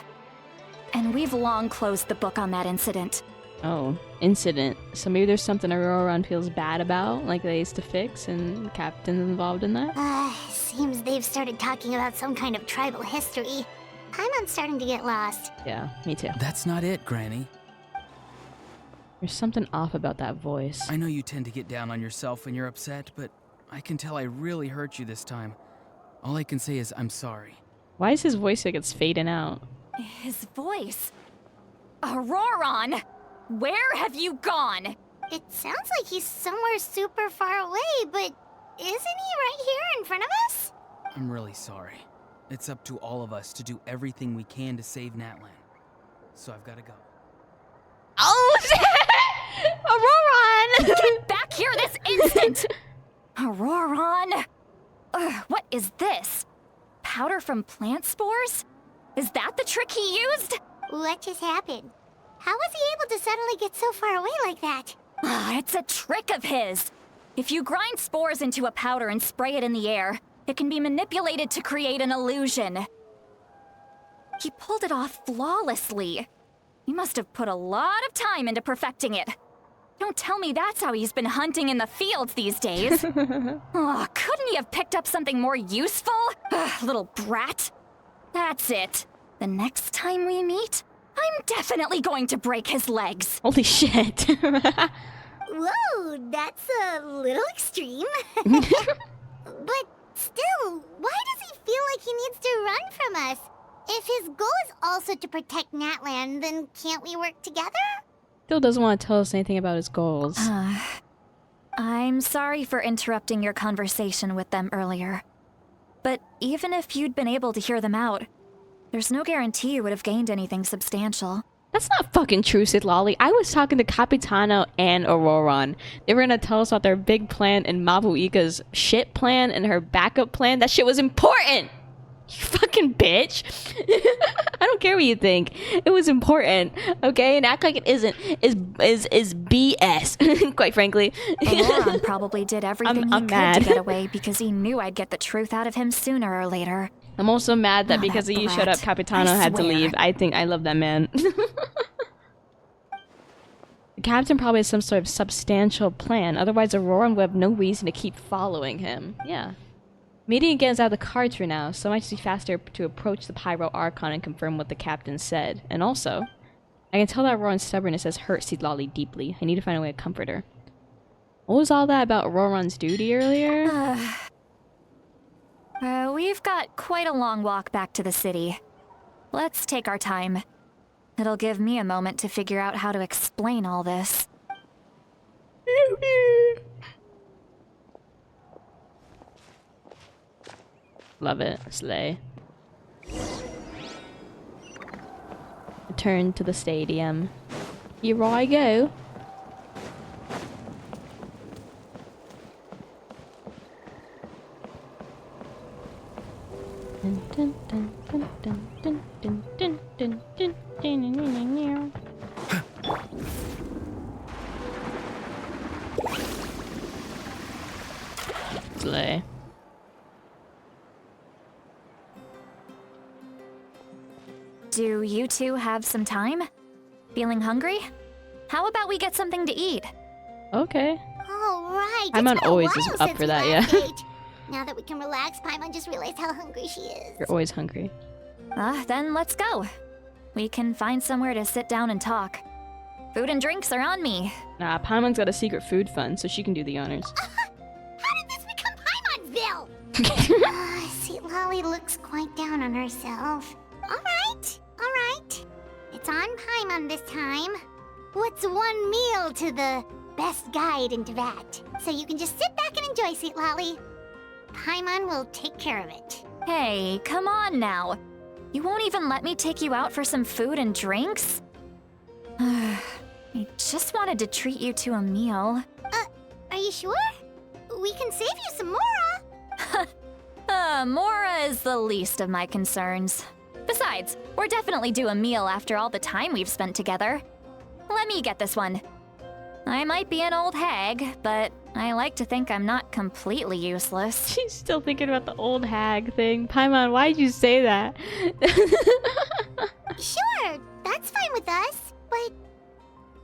And we've long closed the book on that incident. Oh, incident. So maybe there's something Ororon feels bad about, like they used to fix, and the captain's involved in that? Seems they've started talking about some kind of tribal history. I'm starting to get lost. Yeah, me too. That's not it, Granny. There's something off about that voice. I know you tend to get down on yourself when you're upset, but I can tell I really hurt you this time. All I can say is I'm sorry. Why is his voice like it's fading out? His voice? Ororon! Where have you gone? It sounds like he's somewhere super far away, but isn't he right here in front of us? I'm really sorry. It's up to all of us to do everything we can to save Natlan. So I've got to go. Oh, Ororon! Get back here this instant! Ororon! What is this? Powder from plant spores? Is that the trick he used? What just happened? How was he able to suddenly get so far away like that? It's a trick of his. If you grind spores into a powder and spray it in the air, it can be manipulated to create an illusion. He pulled it off flawlessly. He must have put a lot of time into perfecting it. Don't tell me that's how he's been hunting in the fields these days. Couldn't he have picked up something more useful? Little brat. That's it. The next time we meet, I'm definitely going to break his legs. Holy shit. Whoa, that's a little extreme. But still, why does he feel like he needs to run from us? If his goal is also to protect Natlan, then can't we work together? Still doesn't want to tell us anything about his goals. I'm sorry for interrupting your conversation with them earlier. But even if you'd been able to hear them out, there's no guarantee you would have gained anything substantial. That's not fucking true, Citlali. I was talking to Capitano and Ororon. They were gonna tell us about their big plan and Mavuika's shit plan and her backup plan. That shit was important! You fucking bitch. I don't care what you think. It was important, okay? And act like it isn't is BS, quite frankly. Ororon probably did everything he could to get away because he knew I'd get the truth out of him sooner or later. I'm also mad that because of you shut up, Capitano had to leave. I think I love that man. The captain probably has some sort of substantial plan. Otherwise, Ororon would have no reason to keep following him. Yeah. Meeting again is out of the cards for now, so it might just be faster to approach the Pyro Archon and confirm what the captain said. And also, I can tell that Ororon's stubbornness has hurt Citlali deeply. I need to find a way to comfort her. What was all that about Ororon's duty earlier? We've got quite a long walk back to the city. Let's take our time. It'll give me a moment to figure out how to explain all this. Love it. Slay. Return to the stadium. Here I go. Slay. Do you two have some time? Feeling hungry? How about we get something to eat? Okay. All right. Paimon always is up for that, yeah. Now that we can relax, Paimon just realized how hungry she is. You're always hungry. Then let's go. We can find somewhere to sit down and talk. Food and drinks are on me. Nah, Paimon's got a secret food fund, so she can do the honors. How did this become Paimonville? Citlali looks quite down on herself. All right. It's on Paimon this time. What's one meal to the best guide in Teyvat? So you can just sit back and enjoy, Citlali. Paimon will take care of it. Hey, come on now. You won't even let me take you out for some food and drinks? I just wanted to treat you to a meal. Are you sure? We can save you some Mora. Mora is the least of my concerns. Besides, we're definitely due a meal after all the time we've spent together. Let me get this one. I might be an old hag, but I like to think I'm not completely useless. She's still thinking about the old hag thing. Paimon, why'd you say that? Sure, that's fine with us, but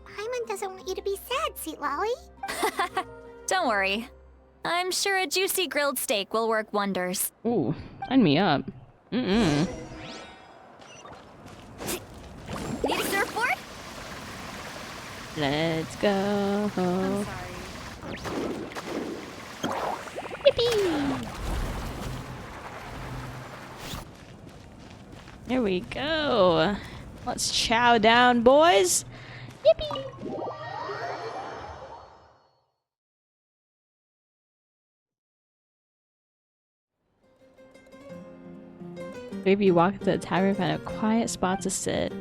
Paimon doesn't want you to be sad, Citlali. Don't worry. I'm sure a juicy grilled steak will work wonders. Ooh, sign me up. Need a surfboard? Let's go. I'm sorry. Yippee! Here we go. Let's chow down, boys. Yippee! Maybe you walk to the tavern and find a quiet spot to sit.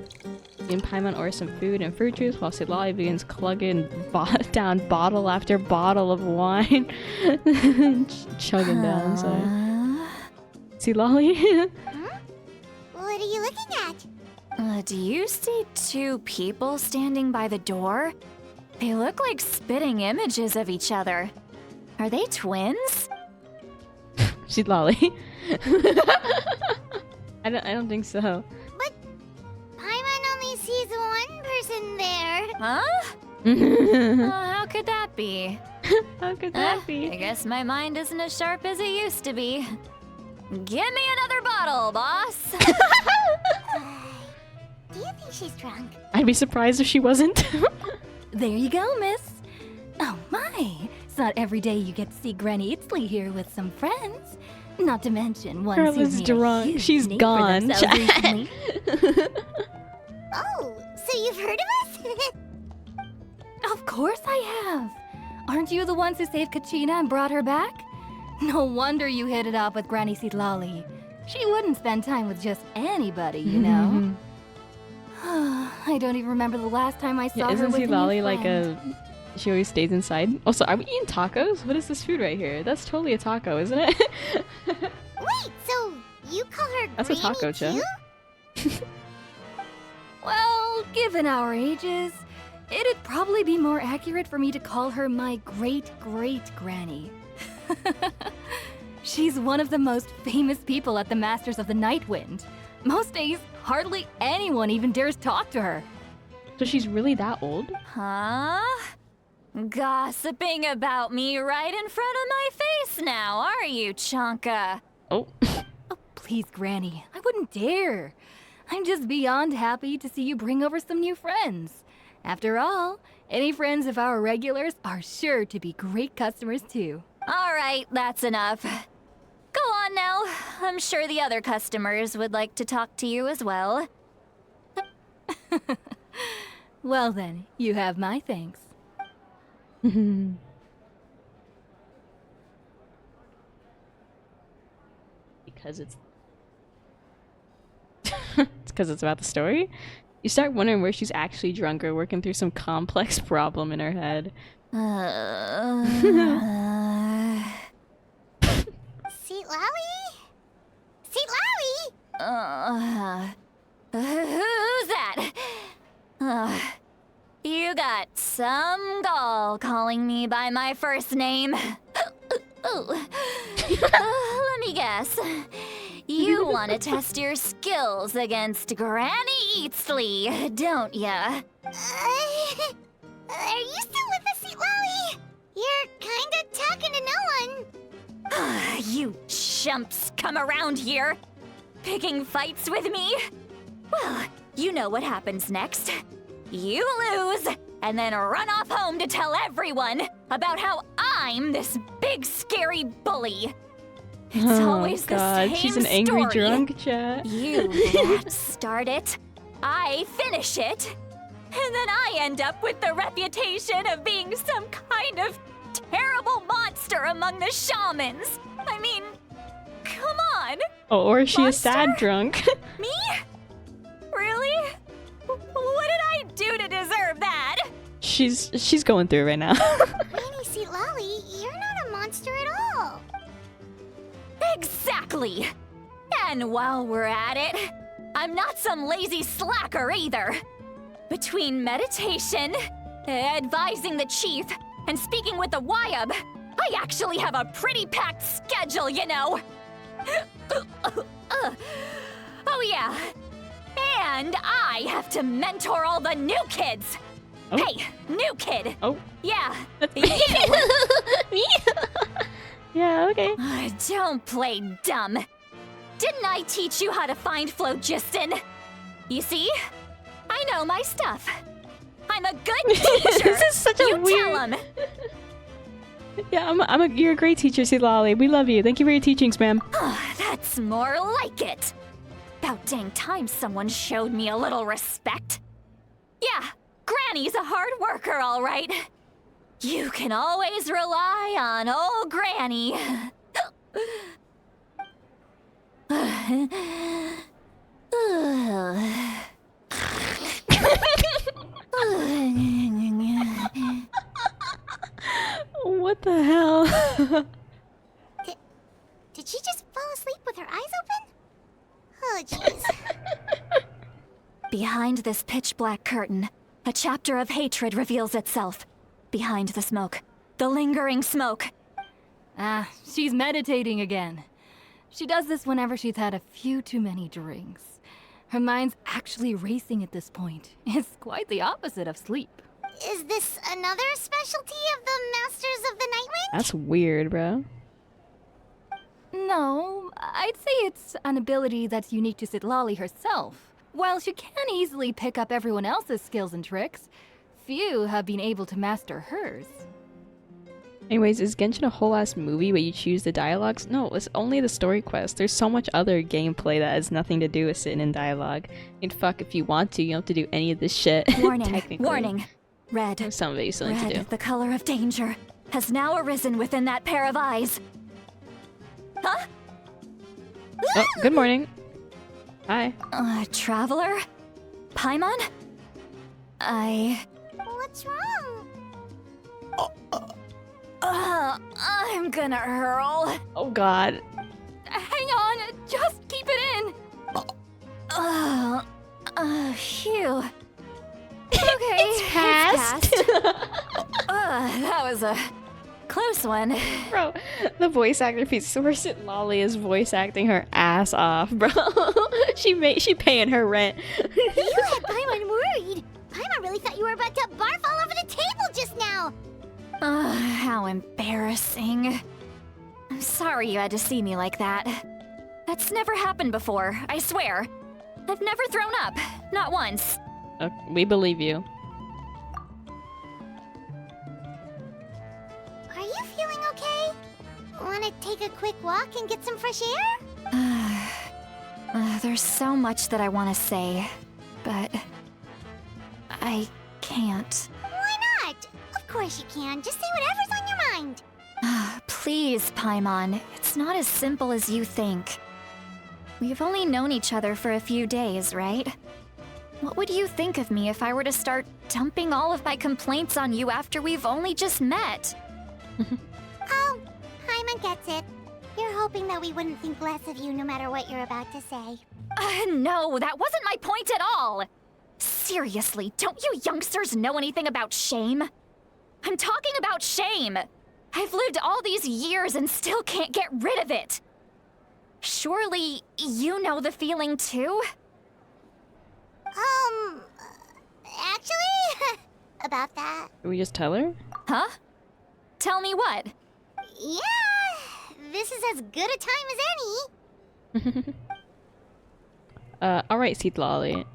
You and Paimon order some food and fruit juice while Citlali begins clugging down bottle after bottle of wine. Chugging down, sorry. Citlali? What are you looking at? Do you see two people standing by the door? They look like spitting images of each other. Are they twins? Citlali. I don't think so. But Paimon only sees one person there. Huh? How could that be? How could that be? I guess my mind isn't as sharp as it used to be. Give me another bottle, boss. Do you think she's drunk? I'd be surprised if she wasn't. There you go, miss. Oh my, it's not every day you get to see Granny Itsbeen here with some friends. Not to mention one Girl who's is made a drunk. huge She's name for gone. themselves recently. Oh, so you've heard of us? Of course I have. Aren't you the ones who saved Kachina and brought her back? No wonder you hit it off with Granny Citlali. She wouldn't spend time with just anybody, you know. I don't even remember the last time I saw her Isn't with a new Citlali like friend. she always stays inside? Also, are we eating tacos? What is this food right here? That's totally a taco, isn't it? Wait, so you call her That's a Granny taco, Cho. too? Well, given our ages, it'd probably be more accurate for me to call her my great-great-granny. She's one of the most famous people at the Masters of the Nightwind. Most days, hardly anyone even dares talk to her. So she's really that old? Huh? Gossiping about me right in front of my face now, are you, Chonka? Oh. Oh, please, Granny. I wouldn't dare. I'm just beyond happy to see you bring over some new friends. After all, any friends of our regulars are sure to be great customers too. All right, that's enough. Go on now. I'm sure the other customers would like to talk to you as well. Well then, you have my thanks. Because it's because it's about the story. You start wondering where she's actually drunk or working through some complex problem in her head. Citlali? Citlali? Who's that? You got some gall calling me by my first name. Let me guess. You want to test your skills against Granny Itsbeen, don't ya? Are you still with us, Citlali? You're kinda talking to no one. You chumps come around here, picking fights with me? Well, you know what happens next. You lose, and then run off home to tell everyone about how I'm this big scary bully. It's always the same she's an angry story. drunk, chat. You rats start it, I finish it, and then I end up with the reputation of being some kind of terrible monster among the shamans. I mean, come on. Oh, or is she monster? a sad drunk? Me? Really? What did I do to deserve that? She's going through it right now. Granny Citlali, you're not a monster at all. Exactly. And while we're at it, I'm not some lazy slacker either. Between meditation, advising the chief, and speaking with the Wyab, I actually have a pretty packed schedule, you know. Oh yeah. And I have to mentor all the new kids. Oh. Hey, new kid. Oh. Yeah. That's You. me? Yeah, okay. Don't play dumb. Didn't I teach you how to find phlogiston? You see? I know my stuff. I'm a good teacher. This is such a you weird... tell him. Yeah, you're a great teacher, Citlali. We love you. Thank you for your teachings, ma'am. That's more like it. About dang time someone showed me a little respect. Yeah, Granny's a hard worker, all right. You can always rely on old Granny. What the hell? Did she just fall asleep with her eyes open? Oh, jeez. Behind this pitch-black curtain, a chapter of hatred reveals itself. Behind the smoke. The lingering smoke. She's meditating again. She does this whenever she's had a few too many drinks. Her mind's actually racing at this point. It's quite the opposite of sleep. Is this another specialty of the Masters of the Nightwing? That's weird, bro. No, I'd say it's an ability that's unique to Citlali herself. While she can easily pick up everyone else's skills and tricks, few have been able to master hers. Anyways, is Genshin a whole ass movie where you choose the dialogues? No, it's only the story quest. There's so much other gameplay that has nothing to do with sitting in dialogue. I mean, fuck, if you want to, you don't have to do any of this shit. Warning, technically. warning. Red. Some of it you still need to do. Red, the color of danger, has now arisen within that pair of eyes. Huh? Oh, good morning. Hi. Traveler? Paimon? What's wrong? I'm gonna hurl. Oh god. Hang on, just keep it in. Phew. Okay, It's passed. That was a close one. Bro, the voice actor piece. Where Citlali is voice acting her ass off, bro. she paying her rent. You had Paimon worried. Paimon really thought you were about to barf all over the table just now. How embarrassing. I'm sorry you had to see me like that. That's never happened before, I swear. I've never thrown up, not once. We believe you. Are you feeling okay? Wanna take a quick walk and get some fresh air? There's so much that I want to say, but I can't. Why not? Of course you can. Just say whatever's on your mind. Please, Paimon. It's not as simple as you think. We've only known each other for a few days, right? What would you think of me if I were to start dumping all of my complaints on you after we've only just met? Oh, Paimon gets it. You're hoping that we wouldn't think less of you no matter what you're about to say. No, that wasn't my point at all! Seriously, don't you youngsters know anything about shame? I'm talking about shame! I've lived all these years and still can't get rid of it! Surely, you know the feeling too? Actually, about that. Can we just tell her? Huh? Tell me what? Yeah, this is as good a time as any. Alright, Citlali.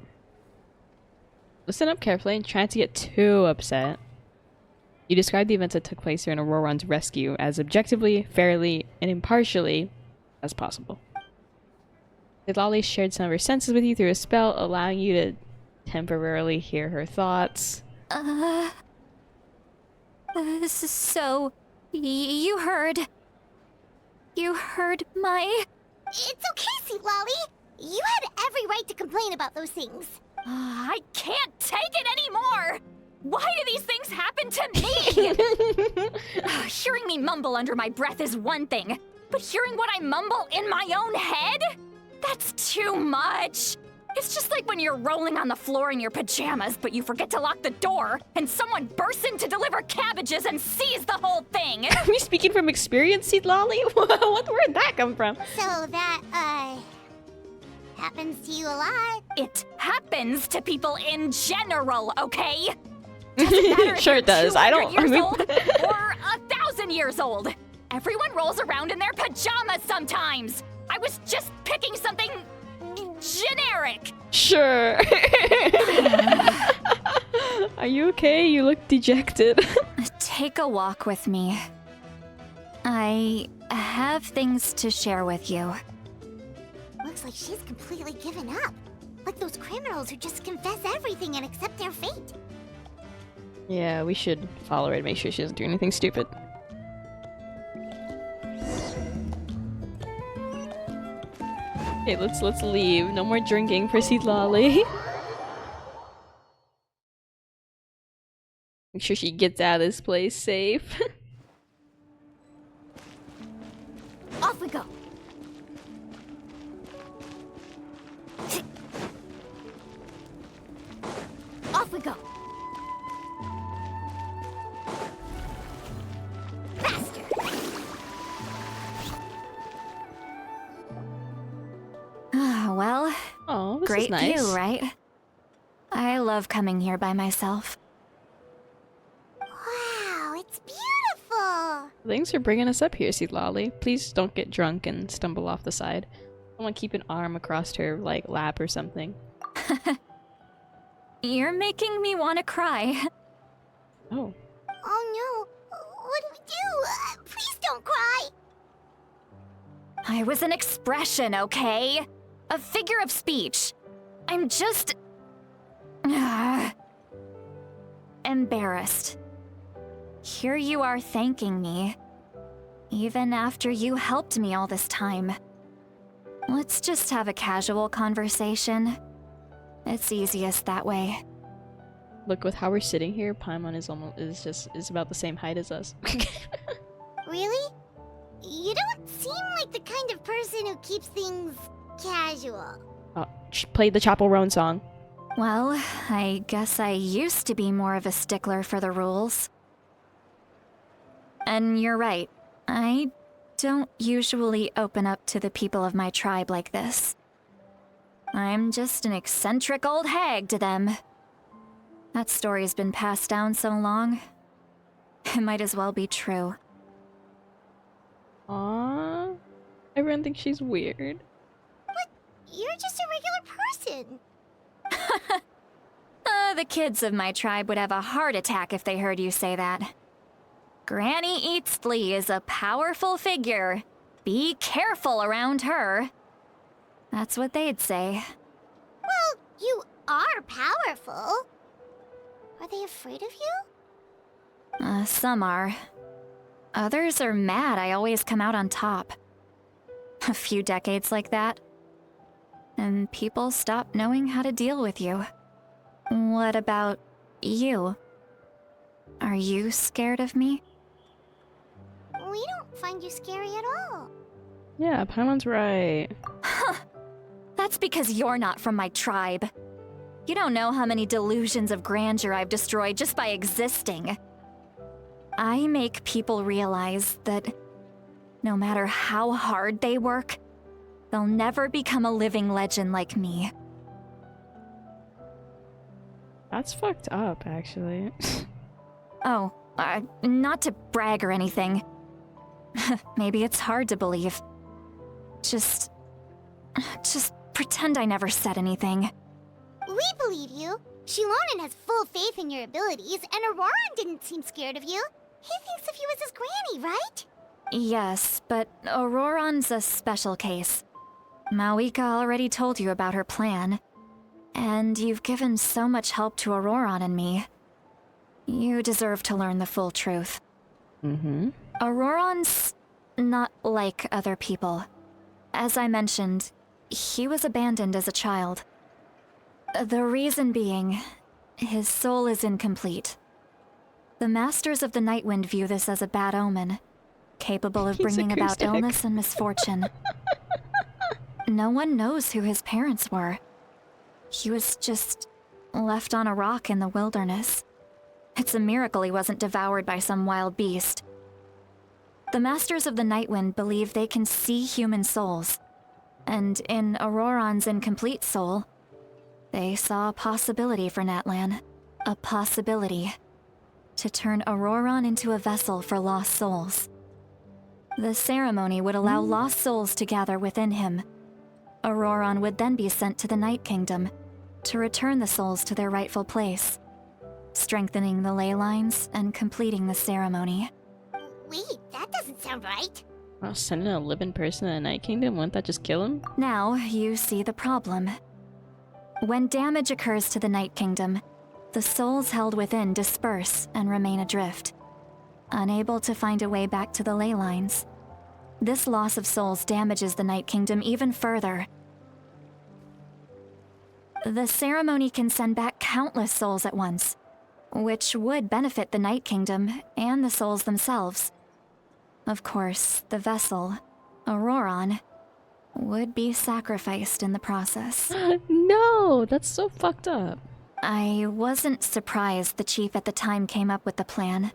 Listen up carefully and try not to get too upset. You described the events that took place during Ororon's rescue as objectively, fairly, and impartially as possible. Citlali shared some of her senses with you through a spell, allowing you to temporarily hear her thoughts. This is so... You heard my... It's okay, Citlali. You had every right to complain about those things. I can't take it anymore! Why do these things happen to me? Hearing me mumble under my breath is one thing, but hearing what I mumble in my own head? That's too much! It's just like when you're rolling on the floor in your pajamas, but you forget to lock the door, and someone bursts in to deliver cabbages and sees the whole thing! Are we speaking from experience, Citlali? Where'd that come from? So that, happens to you a lot. It happens to people in general, okay? Doesn't matter if Sure you're it does. I don't... 200 years old or 1,000 years old. Everyone rolls around in their pajamas sometimes. I was just picking something generic. Sure. Are you okay? You look dejected. Take a walk with me. I have things to share with you. Looks like she's completely given up. Like those criminals who just confess everything and accept their fate. Yeah, we should follow her to make sure she doesn't do anything stupid. Okay, let's leave. No more drinking for Citlali. Make sure she gets out of this place safe. Off we go. Off we go. Faster. Well, oh, this great is nice. view, right? I love coming here by myself. Wow, it's beautiful. Thanks for bringing us up here, Citlali. Please don't get drunk and stumble off the side. Someone keep an arm across her, like, lap or something. You're making me want to cry. Oh Oh. no, what do we do? Please don't cry. I was an expression, okay? A figure of speech. I'm just... embarrassed. Here you are thanking me. Even after you helped me all this time. Let's just have a casual conversation. It's easiest that way. Look, with how we're sitting here, Paimon is about the same height as us. Really? You don't seem like the kind of person who keeps things casual. Oh, she played the Ororon song. Well, I guess I used to be more of a stickler for the rules. And you're right. I don't usually open up to the people of my tribe like this. I'm just an eccentric old hag to them. That story's been passed down so long. It might as well be true. Aww. Everyone thinks she's weird. But you're just a regular person. The kids of my tribe would have a heart attack if they heard you say that. Granny Itsbeen is a powerful figure. Be careful around her. That's what they'd say. Well, you are powerful. Are they afraid of you? Some are. Others are mad I always come out on top. A few decades like that, and people stop knowing how to deal with you. What about you? Are you scared of me? We don't find you scary at all. Yeah, Paimon's right. Huh. That's because you're not from my tribe. You don't know how many delusions of grandeur I've destroyed just by existing. I make people realize that no matter how hard they work, they'll never become a living legend like me. That's fucked up, actually. Oh, not to brag or anything. Maybe it's hard to believe. Just pretend I never said anything. We believe you. Xilonen has full faith in your abilities, and Ororon didn't seem scared of you. He thinks of you as his granny, right? Yes, but Ororon's a special case. Mawika already told you about her plan. And you've given so much help to Ororon and me. You deserve to learn the full truth. Mm-hmm. Ororon's not like other people. As I mentioned, he was abandoned as a child. The reason being, his soul is incomplete. The Masters of the Nightwind view this as a bad omen, capable of bringing about illness and misfortune. No one knows who his parents were. He was just left on a rock in the wilderness. It's a miracle he wasn't devoured by some wild beast. The Masters of the Nightwind believe they can see human souls, and in Ororon's incomplete soul, they saw a possibility for Natlan. A possibility to turn Ororon into a vessel for lost souls. The ceremony would allow lost souls to gather within him. Ororon would then be sent to the Night Kingdom to return the souls to their rightful place, strengthening the ley lines and completing the ceremony. Wait, that doesn't sound right. Oh, sending a living person to the Night Kingdom? Wouldn't that just kill him? Now you see the problem. When damage occurs to the Night Kingdom, the souls held within disperse and remain adrift, unable to find a way back to the ley lines. This loss of souls damages the Night Kingdom even further. The ceremony can send back countless souls at once, which would benefit the Night Kingdom and the souls themselves. Of course, the vessel, Ororon, would be sacrificed in the process. No, that's so fucked up. I wasn't surprised the chief at the time came up with the plan.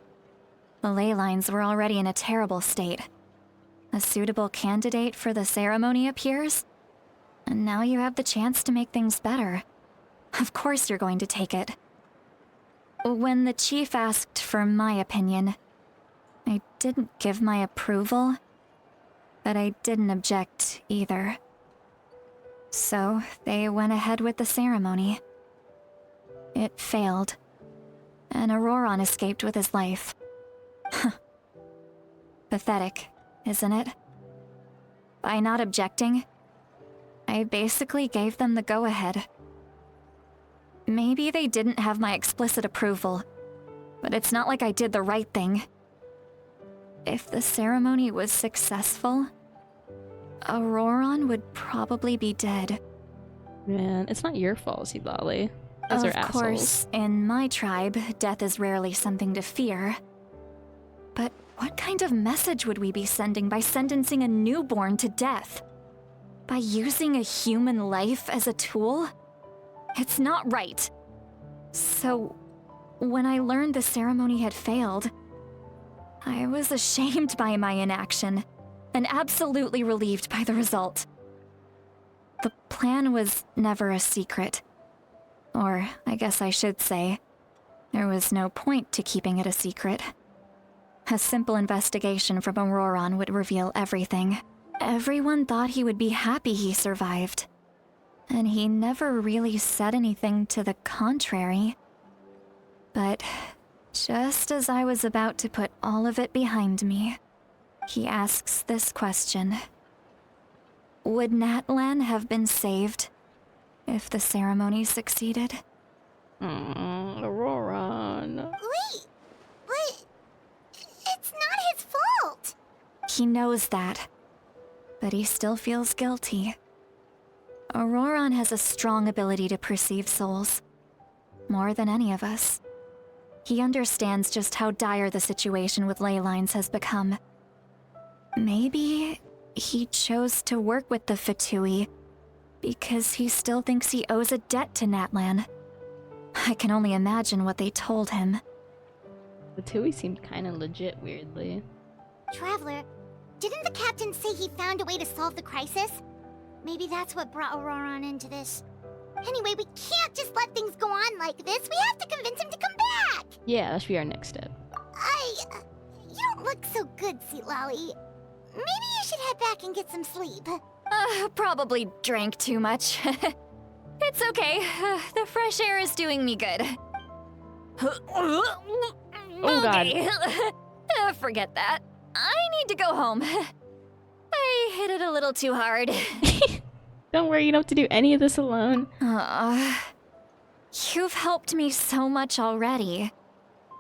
The ley lines were already in a terrible state. A suitable candidate for the ceremony appears, and now you have the chance to make things better. Of course you're going to take it. When the chief asked for my opinion, I didn't give my approval, but I didn't object either. So they went ahead with the ceremony. It failed, and Ororon escaped with his life. Pathetic, isn't it? By not objecting, I basically gave them the go-ahead. Maybe they didn't have my explicit approval, but it's not like I did the right thing. If the ceremony was successful, Ororon would probably be dead. Man, it's not your fault, Citlali. Those are assholes. Of course, in my tribe, death is rarely something to fear. But what kind of message would we be sending by sentencing a newborn to death? By using a human life as a tool? It's not right. So, when I learned the ceremony had failed, I was ashamed by my inaction, and absolutely relieved by the result. The plan was never a secret. Or, I guess I should say, there was no point to keeping it a secret. A simple investigation from Ororon would reveal everything. Everyone thought he would be happy he survived. And he never really said anything to the contrary. But just as I was about to put all of it behind me, he asks this question. Would Natlan have been saved if the ceremony succeeded? Ororon. Wait, but it's not his fault. He knows that, but he still feels guilty. Ororon has a strong ability to perceive souls, more than any of us. He understands just how dire the situation with ley lines has become. Maybe he chose to work with the Fatui because he still thinks he owes a debt to Natlan. I can only imagine what they told him. Fatui seemed kinda legit, weirdly. Traveler, didn't the captain say he found a way to solve the crisis? Maybe that's what brought Ororon into this. Anyway, we can't just let things go on like this. We have to convince him to come back! Yeah, that should be our next step. You don't look so good, Citlali. Maybe you should head back and get some sleep. Probably drank too much. It's okay. The fresh air is doing me good. Oh god. Forget that. I need to go home. I hit it a little too hard. Don't worry, you don't have to do any of this alone. You've helped me so much already.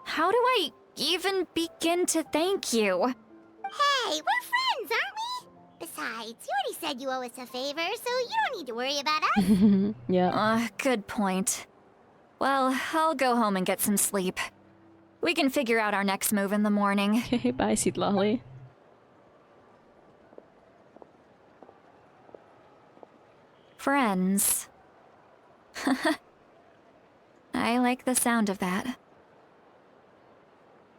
How do I even begin to thank you? Hey, we're friends, aren't we? Besides, you already said you owe us a favor, so you don't need to worry about us. Yeah. Good point. Well, I'll go home and get some sleep. We can figure out our next move in the morning. Okay, bye, Citlali. Friends. I like the sound of that.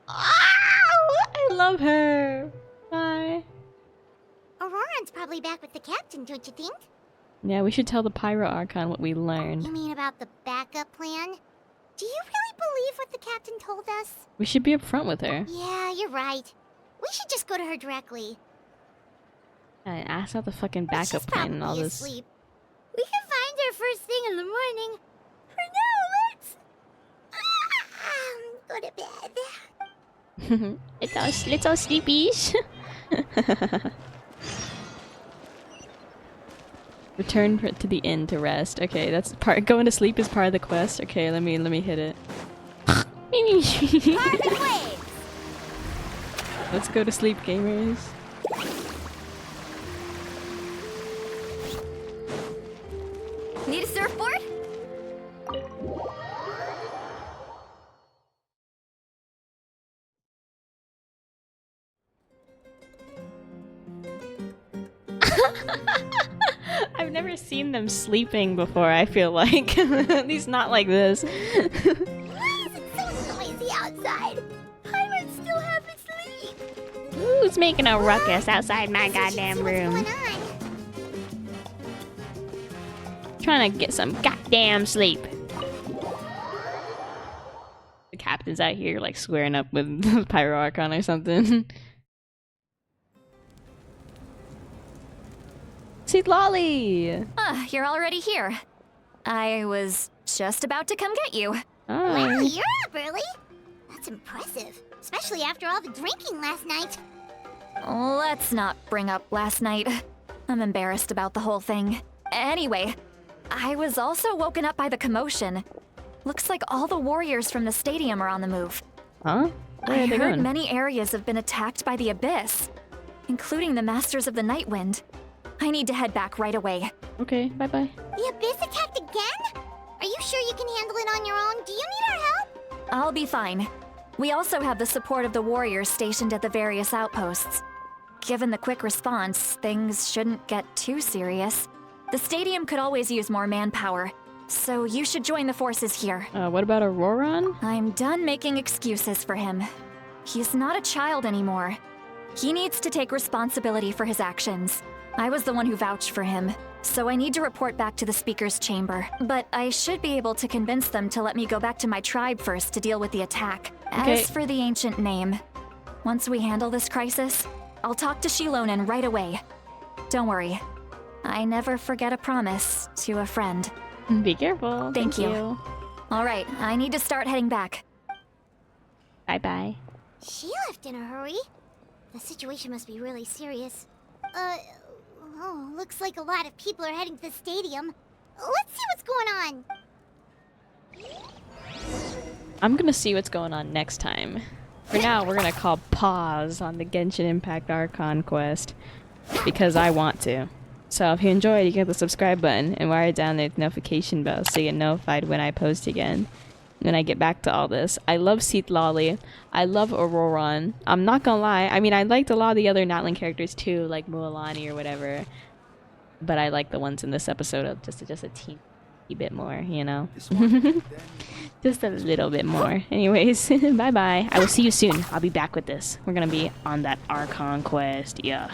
I love her. Bye. Ororon's probably back with the captain, don't you think? Yeah, we should tell the Pyro Archon what we learned. You mean about the backup plan? Do you really believe what the captain told us? We should be upfront with her. Yeah, you're right. We should just go to her directly. And ask out the fucking backup plan and all this. Asleep. We can find her first thing in the morning. For now, let's go to bed. Let's all sleepies. Return to the inn to rest. Okay, that's part. Going to sleep is part of the quest. Okay, let me hit it. Let's go to sleep, gamers. Need a surfboard? I've never seen them sleeping before, I feel like. At least not like this. It's so noisy outside. Pirates still haven't sleep. Who's making a ruckus outside my goddamn room? Trying to get some goddamn sleep. The captain's out here like squaring up with the Pyro Archon or something. Citlali! You're already here. I was just about to come get you. Oh. Wow, you're up early. That's impressive, especially after all the drinking last night. Let's not bring up last night. I'm embarrassed about the whole thing. Anyway, I was also woken up by the commotion. Looks like all the warriors from the stadium are on the move. Huh? Where I are they heard going? many areas have been attacked by the Abyss, including the Masters of the Nightwind. I need to head back right away. Okay, bye-bye. The Abyss attacked again? Are you sure you can handle it on your own? Do you need our help? I'll be fine. We also have the support of the warriors stationed at the various outposts. Given the quick response, things shouldn't get too serious. The stadium could always use more manpower, so you should join the forces here. What about Ororon? I'm done making excuses for him. He's not a child anymore. He needs to take responsibility for his actions. I was the one who vouched for him, so I need to report back to the speaker's chamber. But I should be able to convince them to let me go back to my tribe first to deal with the attack. Okay. As for the ancient name, Once we handle this crisis, I'll talk to Xilonen right away. Don't worry. I never forget a promise to a friend. Be careful. Thank you. All right, I need to start heading back. Bye-bye. She left in a hurry. The situation must be really serious. Oh, looks like a lot of people are heading to the stadium. Let's see what's going on. I'm gonna see what's going on next time. For now, we're gonna call pause on the Genshin Impact Archon quest because I want to. So if you enjoyed, you can hit the subscribe button and wire down the notification bell so you get notified when I post again. When I get back to all this. I love Citlali. I love Ororon. I'm not gonna lie. I mean, I liked a lot of the other Natlan characters too, like Mualani or whatever. But I like the ones in this episode just a teeny bit more, you know? Just a little bit more. Anyways, bye-bye. I will see you soon. I'll be back with this. We're gonna be on that Archon quest. Yeah.